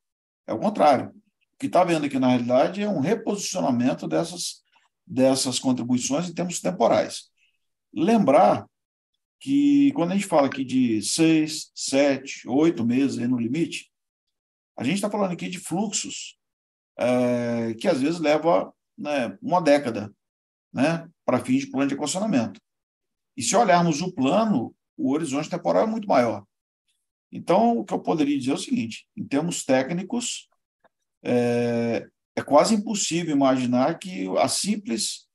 D: É o contrário. O que está havendo aqui na realidade é um reposicionamento dessas contribuições em termos temporais. Lembrar que quando a gente fala aqui de 6, 7, 8 meses aí no limite, a gente está falando aqui de fluxos que às vezes leva, né, uma década, né, para fins de plano de equacionamento. E se olharmos o plano, o horizonte temporal é muito maior. Então, o que eu poderia dizer é o seguinte, em termos técnicos, é quase impossível imaginar que o simples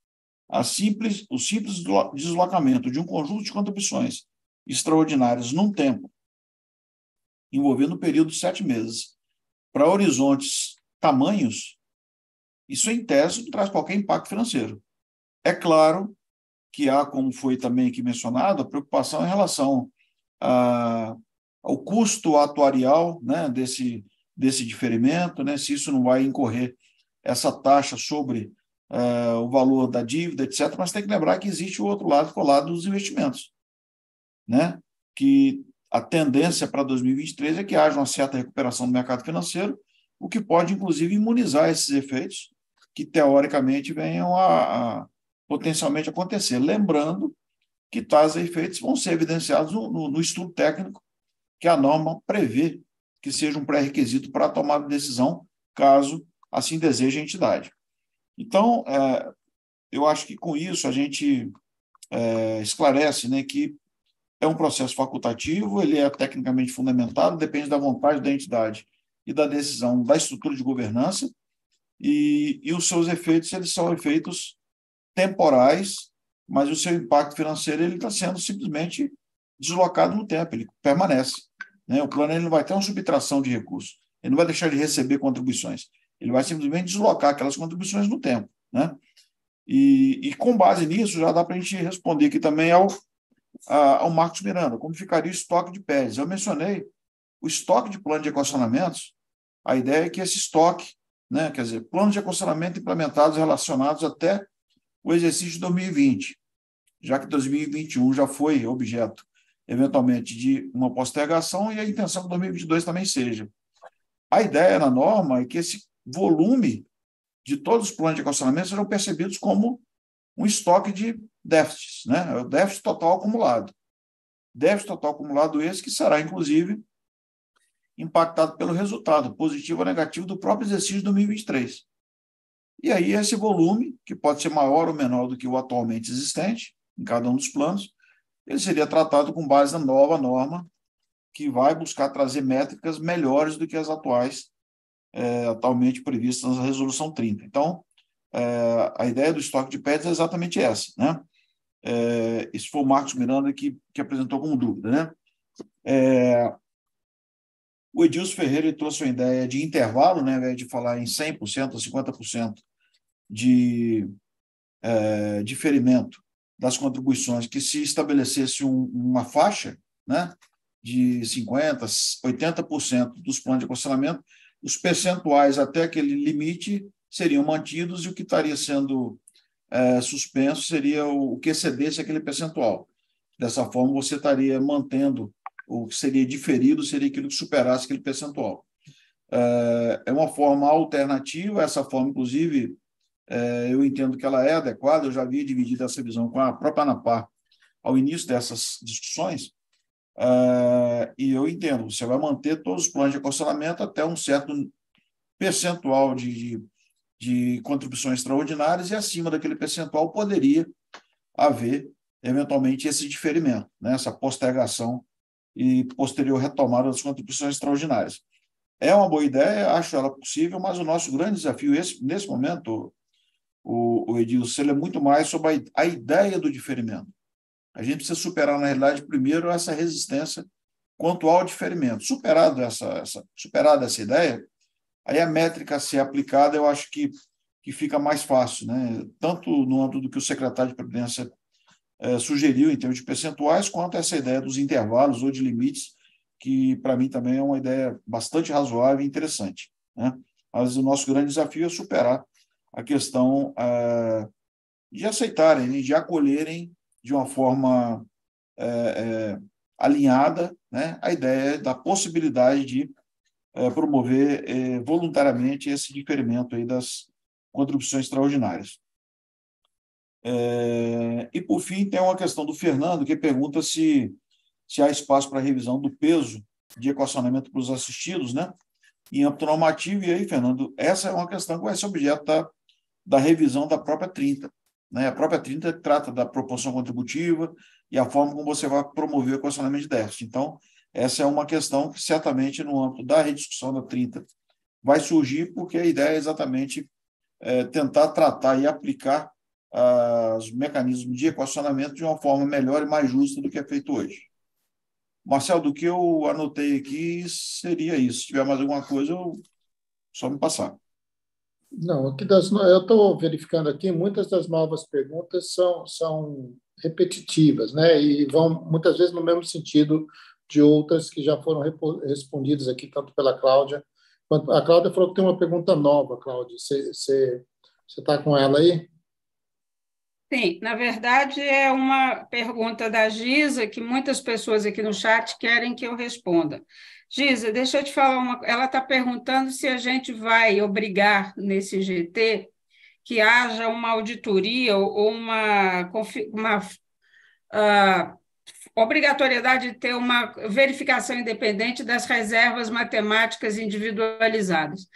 D: deslocamento de um conjunto de contribuições extraordinárias num tempo, envolvendo um período de 7 meses, para horizontes tamanhos, isso em tese não traz qualquer impacto financeiro. É claro que há, como foi também aqui mencionado, a preocupação em relação ao custo atuarial, né, desse diferimento, né, se isso não vai incorrer essa taxa sobre o valor da dívida, etc., mas tem que lembrar que existe o outro lado, que é o lado dos investimentos, né? Que a tendência para 2023 é que haja uma certa recuperação do mercado financeiro, o que pode, inclusive, imunizar esses efeitos que, teoricamente, venham a potencialmente acontecer. Lembrando que tais efeitos vão ser evidenciados no estudo técnico que a norma prevê que seja um pré-requisito para a tomada de decisão, caso assim deseje a entidade. Então, eu acho que com isso a gente esclarece, né, que é um processo facultativo, ele é tecnicamente fundamentado, depende da vontade da entidade e da decisão da estrutura de governança, e os seus efeitos, eles são efeitos temporais, mas o seu impacto financeiro ele está sendo simplesmente deslocado no tempo, ele permanece, né? O plano ele não vai ter uma subtração de recursos, ele não vai deixar de receber contribuições, ele vai simplesmente deslocar aquelas contribuições no tempo, né? E com base nisso, já dá para a gente responder aqui também ao Marcos Miranda, como ficaria o estoque de PEDs. Eu mencionei o estoque de plano de equacionamentos, a ideia é que esse estoque, né, quer dizer, planos de equacionamento implementados relacionados até o exercício de 2020, já que 2021 já foi objeto, eventualmente, de uma postergação e a intenção que 2022 também seja. A ideia na norma é que esse volume de todos os planos de equacionamento serão percebidos como um estoque de déficits, né? É o déficit total acumulado. Déficit total acumulado esse que será, inclusive, impactado pelo resultado, positivo ou negativo, do próprio exercício de 2023. E aí esse volume, que pode ser maior ou menor do que o atualmente existente, em cada um dos planos, ele seria tratado com base na nova norma, que vai buscar trazer métricas melhores do que as atuais, atualmente previstas na Resolução 30. Então, a ideia do estoque de PEDs é exatamente essa, né? Esse foi o Marcos Miranda que apresentou como dúvida, né? O Edilson Ferreira trouxe uma ideia de intervalo, né, ao invés de falar em 100% ou 50% de diferimento das contribuições, que se estabelecesse uma faixa, né, de 50%, 80% dos planos de equacionamento, os percentuais até aquele limite seriam mantidos e o que estaria sendo suspenso seria o que excedesse aquele percentual. Dessa forma, você estaria mantendo o que seria diferido, seria aquilo que superasse aquele percentual. É uma forma alternativa, essa forma, inclusive, eu entendo que ela é adequada, eu já havia dividido essa visão com a própria ANAPAR ao início dessas discussões, e eu entendo, você vai manter todos os planos de equacionamento até um certo percentual de contribuições extraordinárias, e acima daquele percentual poderia haver, eventualmente, esse diferimento, né, essa postergação e posterior retomada das contribuições extraordinárias. É uma boa ideia, acho ela possível, mas o nosso grande desafio nesse momento, o Edilson, ele é muito mais sobre a ideia do diferimento. A gente precisa superar, na realidade, primeiro, essa resistência quanto ao diferimento. Superada essa ideia, aí a métrica a ser aplicada, eu acho que fica mais fácil, né? Tanto no âmbito do que o secretário de Previdência sugeriu em termos de percentuais, quanto essa ideia dos intervalos ou de limites, que para mim também é uma ideia bastante razoável e interessante, né? Mas o nosso grande desafio é superar a questão de aceitarem, de acolherem de uma forma alinhada, né, a ideia da possibilidade de promover voluntariamente esse diferimento aí das contribuições extraordinárias. E, por fim, tem uma questão do Fernando, que pergunta se há espaço para revisão do peso de equacionamento para os assistidos, né, em âmbito normativo. E aí, Fernando, essa é uma questão que vai ser objeto da revisão da própria 30. Né? A própria 30 trata da proporção contributiva e a forma como você vai promover o equacionamento de déficit. Então, essa é uma questão que, certamente, no âmbito da rediscussão da 30, vai surgir, porque a ideia é exatamente tentar tratar e aplicar os mecanismos de equacionamento de uma forma melhor e mais justa do que é feito hoje. Marcelo, do que eu anotei aqui, seria isso. Se tiver mais alguma coisa, só me passar.
A: Não, eu estou verificando aqui, muitas das novas perguntas são repetitivas, né? E vão, muitas vezes, no mesmo sentido de outras que já foram respondidas aqui, tanto pela Cláudia, quanto a Cláudia falou que tem uma pergunta nova, Cláudia. Você Você está com ela aí?
B: Sim, na verdade, é uma pergunta da Giza que muitas pessoas aqui no chat querem que eu responda. Giza, deixa eu te falar ela está perguntando se a gente vai obrigar nesse GT que haja uma auditoria ou uma obrigatoriedade de ter uma verificação independente das reservas matemáticas individualizadas.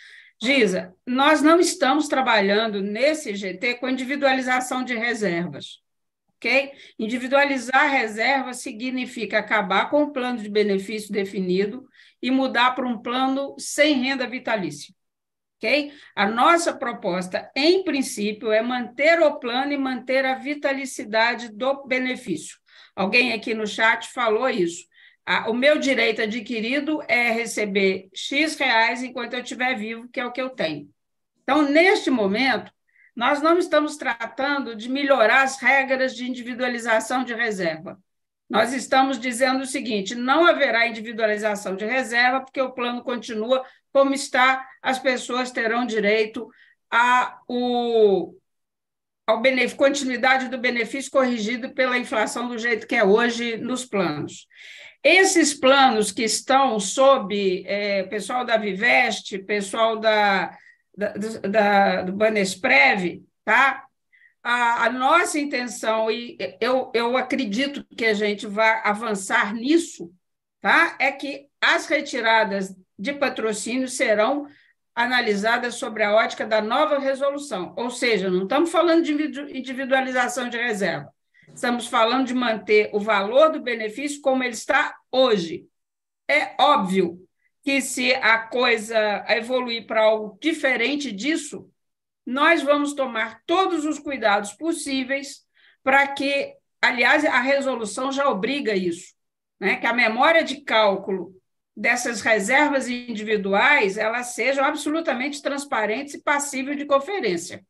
B: Giza, nós não estamos trabalhando nesse GT com individualização de reservas, ok? Individualizar reserva significa acabar com o plano de benefício definido e mudar para um plano sem renda vitalícia, ok? A nossa proposta, em princípio, é manter o plano e manter a vitalicidade do benefício. Alguém aqui no chat falou isso. O meu direito adquirido é receber X reais enquanto eu estiver vivo, que é o que eu tenho. Então, neste momento, nós não estamos tratando de melhorar as regras de individualização de reserva. Nós estamos dizendo o seguinte: não haverá individualização de reserva, porque o plano continua como está, as pessoas terão direito continuidade do benefício corrigido pela inflação do jeito que é hoje nos planos. Esses planos que estão sob pessoal da Viveste, pessoal do Banesprev, tá? A nossa intenção, e eu acredito que a gente vai avançar nisso, tá? É que as retiradas de patrocínio serão analisadas sobre a ótica da nova resolução, ou seja, não estamos falando de individualização de reserva, estamos falando de manter o valor do benefício como ele está hoje. É óbvio que se a coisa evoluir para algo diferente disso, nós vamos tomar todos os cuidados possíveis para que, aliás, a resolução já obriga isso, né? Que a memória de cálculo dessas reservas individuais elas sejam absolutamente transparentes e passíveis de conferência,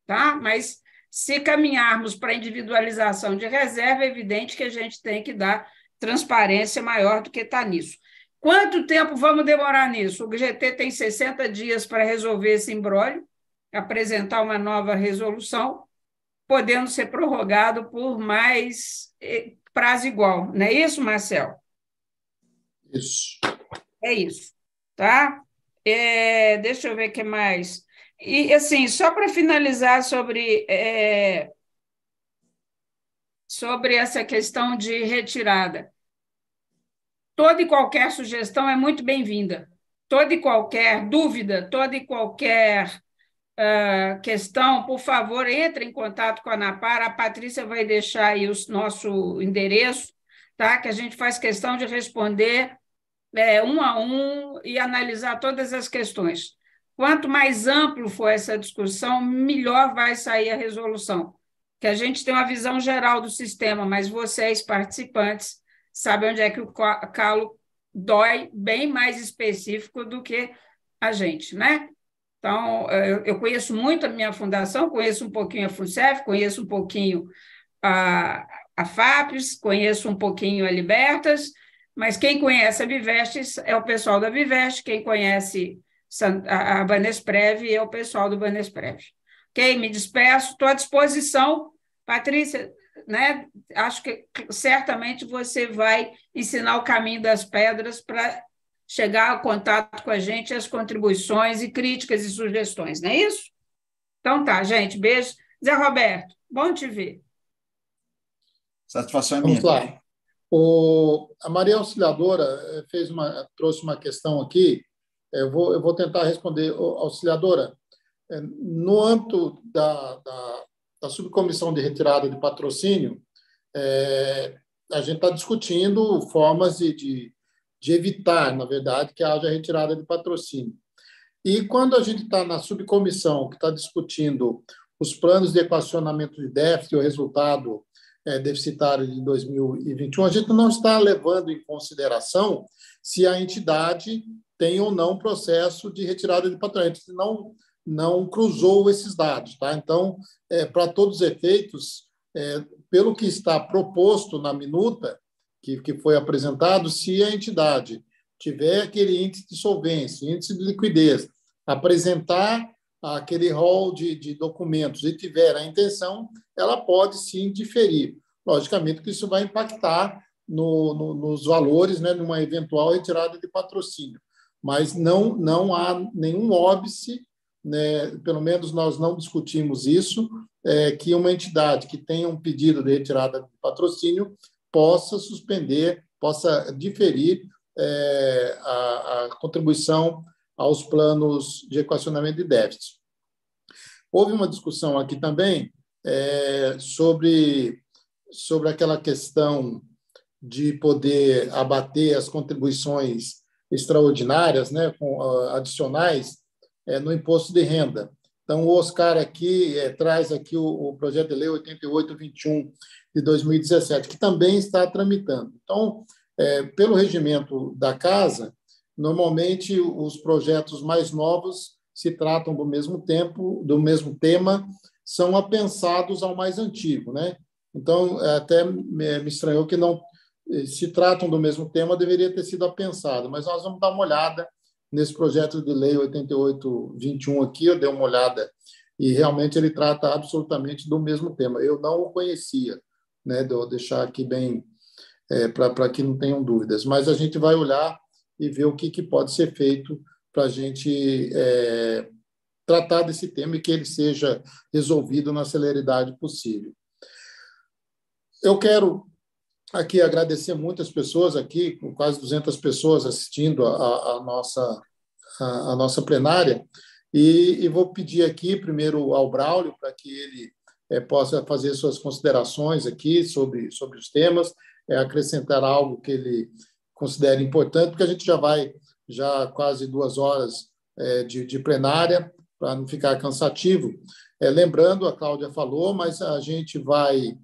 B: tá? Mas se caminharmos para a individualização de reserva, é evidente que a gente tem que dar transparência maior do que está nisso. Quanto tempo vamos demorar nisso? O GT tem 60 dias para resolver esse imbróglio, apresentar uma nova resolução, podendo ser prorrogado por mais prazo igual. Não é isso, Marcel?
A: Isso.
B: É isso, tá? Deixa eu ver o que mais. E, assim, só para finalizar sobre essa questão de retirada, toda e qualquer sugestão é muito bem-vinda. Toda e qualquer dúvida, toda e qualquer questão, por favor, entre em contato com a ANAPAR. A Patrícia vai deixar aí o nosso endereço, tá? Que a gente faz questão de responder um a um e analisar todas as questões. Quanto mais amplo for essa discussão, melhor vai sair a resolução. Que a gente tem uma visão geral do sistema, mas vocês, participantes, sabem onde é que o calo dói, bem mais específico do que a gente, né? Então, eu conheço muito a minha fundação, conheço um pouquinho a FUNCEF, conheço um pouquinho a FAPES, conheço um pouquinho a Libertas, mas quem conhece a Vivestes é o pessoal da Viveste, quem conhece a Banesprev é o pessoal do Banesprev. Ok? Me despeço, estou à disposição. Patrícia, né? Acho que certamente você vai ensinar o caminho das pedras para chegar ao contato com a gente, as contribuições e críticas e sugestões, não é isso? Então tá, gente, beijo. Zé Roberto, bom te ver.
D: Satisfação é minha.
A: Vamos lá. A Maria Auxiliadora trouxe uma questão aqui, eu vou tentar responder. Auxiliadora, no âmbito da subcomissão de retirada de patrocínio, a gente está discutindo formas de evitar, na verdade, que haja retirada de patrocínio. E quando a gente está na subcomissão que está discutindo os planos de equacionamento de déficit e o resultado deficitário de 2021, a gente não está levando em consideração se a entidade tem ou não processo de retirada de patrocínio. A gente não cruzou esses dados, tá? Então, para todos os efeitos, pelo que está proposto na minuta que foi apresentado, se a entidade tiver aquele índice de solvência, índice de liquidez, apresentar aquele rol de documentos e tiver a intenção, ela pode sim diferir. Logicamente que isso vai impactar nos valores, né, numa eventual retirada de patrocínio, mas não há nenhum óbice, né, pelo menos nós não discutimos isso, que uma entidade que tenha um pedido de retirada de patrocínio possa suspender, possa diferir a contribuição aos planos de equacionamento de déficit. Houve uma discussão aqui também sobre aquela questão de poder abater as contribuições extraordinárias, né, adicionais, no imposto de renda. Então, o Oscar aqui traz aqui o projeto de lei 8821 de 2017, que também está tramitando. Então, pelo regimento da Casa, normalmente os projetos mais novos se tratam do mesmo tempo, do mesmo tema, são apensados ao mais antigo, né? Então, até me estranhou que não se tratam do mesmo tema, deveria ter sido apensado, mas nós vamos dar uma olhada nesse projeto de lei 8821 aqui, eu dei uma olhada e realmente ele trata absolutamente do mesmo tema. Eu não o conhecia, né? Vou deixar aqui bem para que não tenham dúvidas, mas a gente vai olhar e ver o que pode ser feito para a gente tratar desse tema e que ele seja resolvido na celeridade possível. Eu quero aqui agradecer muitas pessoas aqui, com quase 200 pessoas assistindo a nossa plenária, e vou pedir aqui primeiro ao Braulio para que ele possa fazer suas considerações aqui sobre os temas, acrescentar algo que ele considere importante, porque a gente já vai quase 2 horas de plenária, para não ficar cansativo. Lembrando, a Cláudia falou, mas a gente vai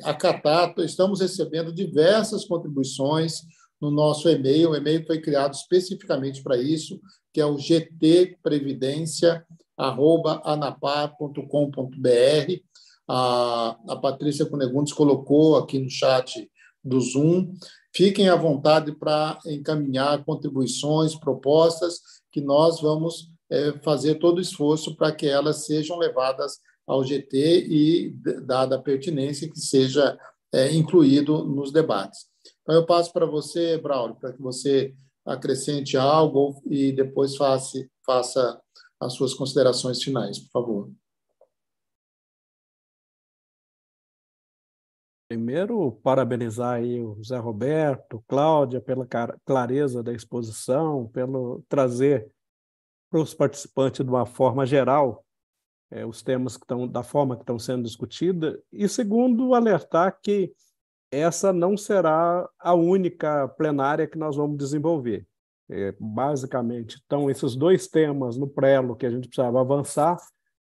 A: acatar, estamos recebendo diversas contribuições no nosso e-mail. O e-mail foi criado especificamente para isso, que é o gtprevidência@anapar.com.br. A Patrícia Cunegundes colocou aqui no chat do Zoom. Fiquem à vontade para encaminhar contribuições, propostas, que nós vamos fazer todo o esforço para que elas sejam levadas ao GT e, dada a pertinência, que seja incluído nos debates. Então, eu passo para você, Braulio, para que você acrescente algo e depois faça as suas considerações finais, por favor.
E: Primeiro, parabenizar aí o Zé Roberto, Cláudia, pela clareza da exposição, pelo trazer para os participantes de uma forma geral os temas da forma que estão sendo discutidos, e segundo, alertar que essa não será a única plenária que nós vamos desenvolver. Basicamente, estão esses 2 temas no prelo que a gente precisava avançar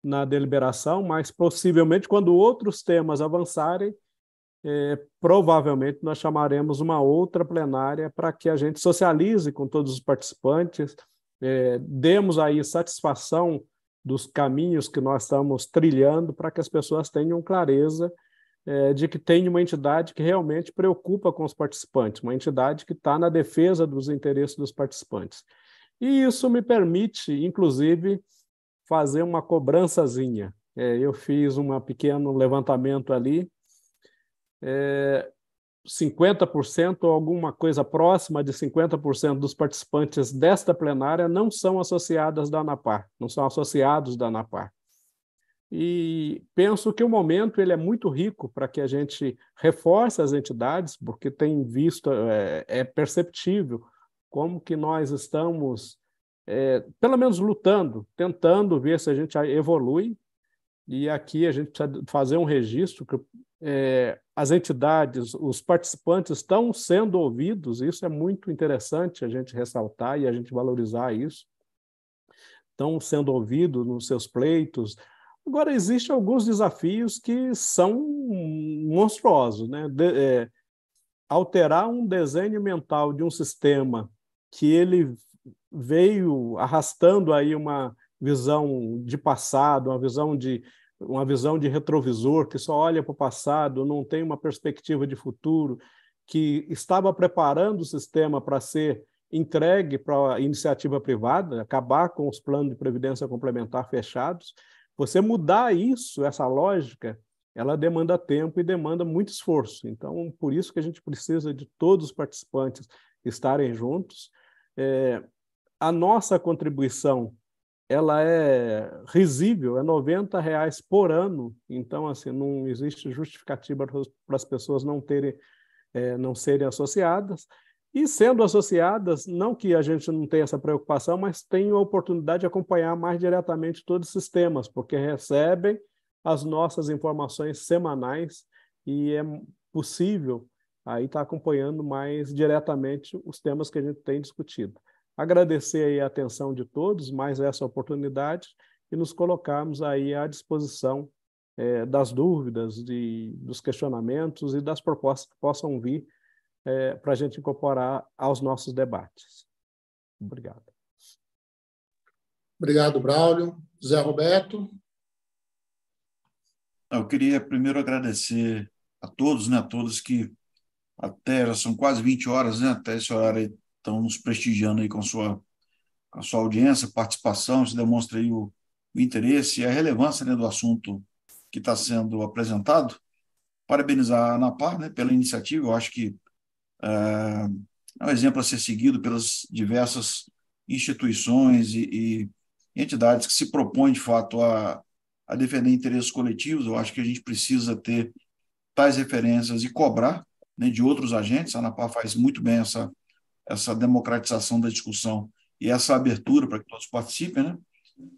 E: na deliberação, mas possivelmente, quando outros temas avançarem, provavelmente nós chamaremos uma outra plenária para que a gente socialize com todos os participantes, demos aí satisfação dos caminhos que nós estamos trilhando para que as pessoas tenham clareza de que tem uma entidade que realmente preocupa com os participantes, uma entidade que está na defesa dos interesses dos participantes. E isso me permite, inclusive, fazer uma cobrançazinha. Eu fiz um pequeno levantamento ali, 50% ou alguma coisa próxima de 50% dos participantes desta plenária não são associados da ANAPAR. E penso que o momento ele é muito rico para que a gente reforce as entidades, porque tem visto, é perceptível como que nós estamos, pelo menos lutando, tentando ver se a gente evolui, e aqui a gente precisa fazer um registro que as entidades, os participantes estão sendo ouvidos, isso é muito interessante a gente ressaltar e a gente valorizar isso, estão sendo ouvidos nos seus pleitos. Agora, existem alguns desafios que são monstruosos, né? Alterar um desenho mental de um sistema que ele veio arrastando aí uma visão de passado, uma visão de retrovisor, que só olha para o passado, não tem uma perspectiva de futuro, que estava preparando o sistema para ser entregue para a iniciativa privada, acabar com os planos de previdência complementar fechados. Você mudar isso, essa lógica, ela demanda tempo e demanda muito esforço. Então, por isso que a gente precisa de todos os participantes estarem juntos. A nossa contribuição, ela é risível, é R$90 por ano. Então, assim, não existe justificativa para as pessoas não serem associadas. E sendo associadas, não que a gente não tenha essa preocupação, mas tem a oportunidade de acompanhar mais diretamente todos esses temas, porque recebem as nossas informações semanais e é possível aí estar acompanhando mais diretamente os temas que a gente tem discutido. Agradecer aí a atenção de todos, mais essa oportunidade, e nos colocarmos aí à disposição das dúvidas, dos questionamentos e das propostas que possam vir para a gente incorporar aos nossos debates. Obrigado.
A: Obrigado, Braulio. José Roberto.
D: Eu queria primeiro agradecer a todos, né, a todos que até já são quase 20 horas, né, até esse horário aí, estão nos prestigiando aí com a sua audiência, participação. Isso demonstra aí o interesse e a relevância, né, do assunto que está sendo apresentado. Parabenizar a ANAPAR, né, pela iniciativa. Eu acho que é um exemplo a ser seguido pelas diversas instituições e entidades que se propõem, de fato, a defender interesses coletivos. Eu acho que a gente precisa ter tais referências e cobrar, né, de outros agentes. A ANAPAR faz muito bem essa democratização da discussão e essa abertura para que todos participem, né?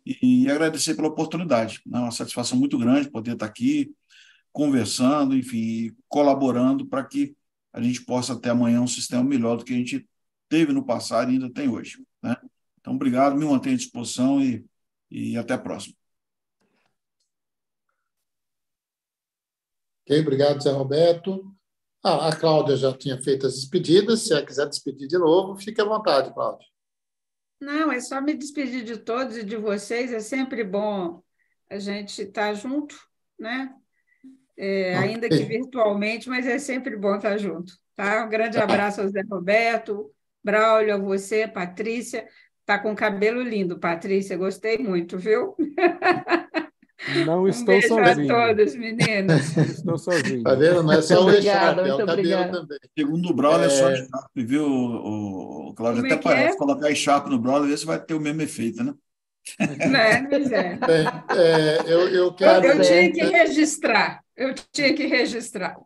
D: E agradecer pela oportunidade. É uma satisfação muito grande poder estar aqui conversando, enfim, colaborando para que a gente possa ter amanhã um sistema melhor do que a gente teve no passado e ainda tem hoje, né? Então, obrigado, me mantenho à disposição e até a próxima.
A: Ok, obrigado, Zé Roberto. A Cláudia já tinha feito as despedidas. Se ela quiser despedir de novo, fique à vontade, Cláudia.
B: Não, é só me despedir de todos e de vocês. É sempre bom a gente estar junto, né? Ainda que virtualmente, mas é sempre bom estar junto. Tá? Um grande abraço ao Zé Roberto, Braulio, a você, Patrícia. Está com cabelo lindo, Patrícia. Gostei muito, viu?
E: Não estou
B: beijo
E: sozinho.
B: a todos, meninas.
E: Não estou sozinho.
A: Tá vendo? Não é só o Echarpe, é o cabelo
C: obrigada.
A: também.
D: Segundo o Braulio, é só Echarpe, viu, Cláudio? Até parece. Colocar Echarpe no Braulio, ver se vai ter o mesmo efeito, né?
B: Pois é.
A: Bem, eu quero...
B: Eu tinha que registrar.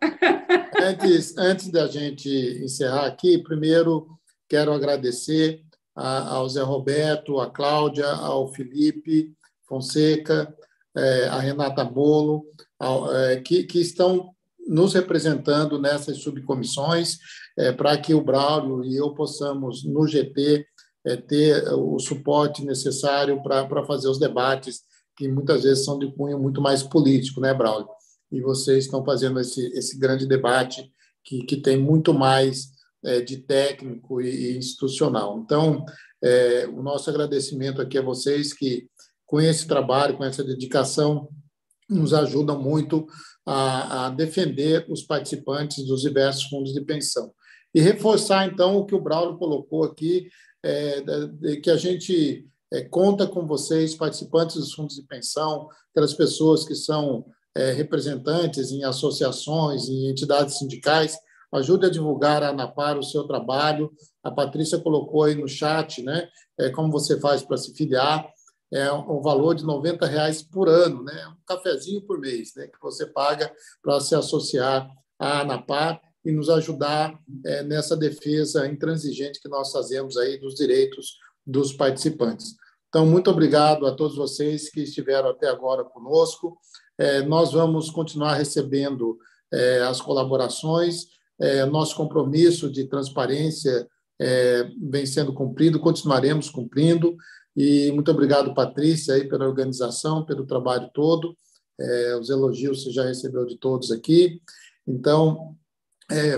A: Antes da gente encerrar aqui, primeiro quero agradecer ao Zé Roberto, à Cláudia, ao Felipe Fonseca, a Renata Bolo, que estão nos representando nessas subcomissões, para que o Braulio e eu possamos, no GT, ter o suporte necessário para fazer os debates, que muitas vezes são de cunho muito mais político, né, Braulio? E vocês estão fazendo esse grande debate que tem muito mais de técnico e institucional. Então, o nosso agradecimento aqui a vocês que, com esse trabalho, com essa dedicação, nos ajudam muito a defender os participantes dos diversos fundos de pensão. E reforçar, então, o que o Braulio colocou aqui, que a gente conta com vocês, participantes dos fundos de pensão, aquelas pessoas que são representantes em associações, em entidades sindicais, ajude a divulgar a ANAPAR, o seu trabalho. A Patrícia colocou aí no chat, né, como você faz para se filiar. É um valor de R$90 por ano, né, um cafezinho por mês, né, que você paga para se associar à ANAPAR e nos ajudar nessa defesa intransigente que nós fazemos aí dos direitos dos participantes. Então, muito obrigado a todos vocês que estiveram até agora conosco. Nós vamos continuar recebendo as colaborações. Nosso compromisso de transparência vem sendo cumprido, continuaremos cumprindo. E muito obrigado, Patrícia, aí, pela organização, pelo trabalho todo. Os elogios você já recebeu de todos aqui. Então,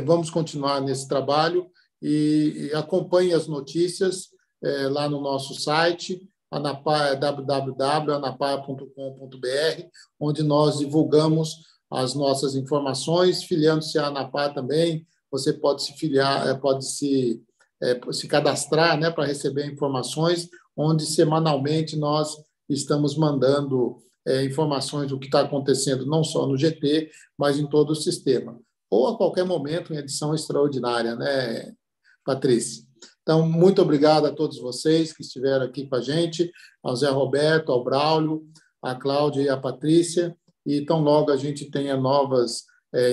A: vamos continuar nesse trabalho e acompanhe as notícias lá no nosso site, www.anapar.com.br, onde nós divulgamos as nossas informações. Filiando-se à ANAPAR também, você pode se filiar, pode se se cadastrar, né, para receber informações, onde semanalmente nós estamos mandando informações do que está acontecendo, não só no GT, mas em todo o sistema. Ou a qualquer momento em edição extraordinária, né, Patrícia? Então, muito obrigado a todos vocês que estiveram aqui com a gente, ao Zé Roberto, ao Braulio, a Cláudia e a Patrícia, e tão logo a gente tenha novas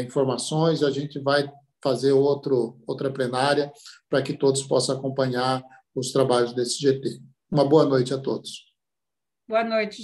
A: informações, a gente vai fazer outra plenária para que todos possam acompanhar os trabalhos desse GT. Uma boa noite a todos.
B: Boa noite.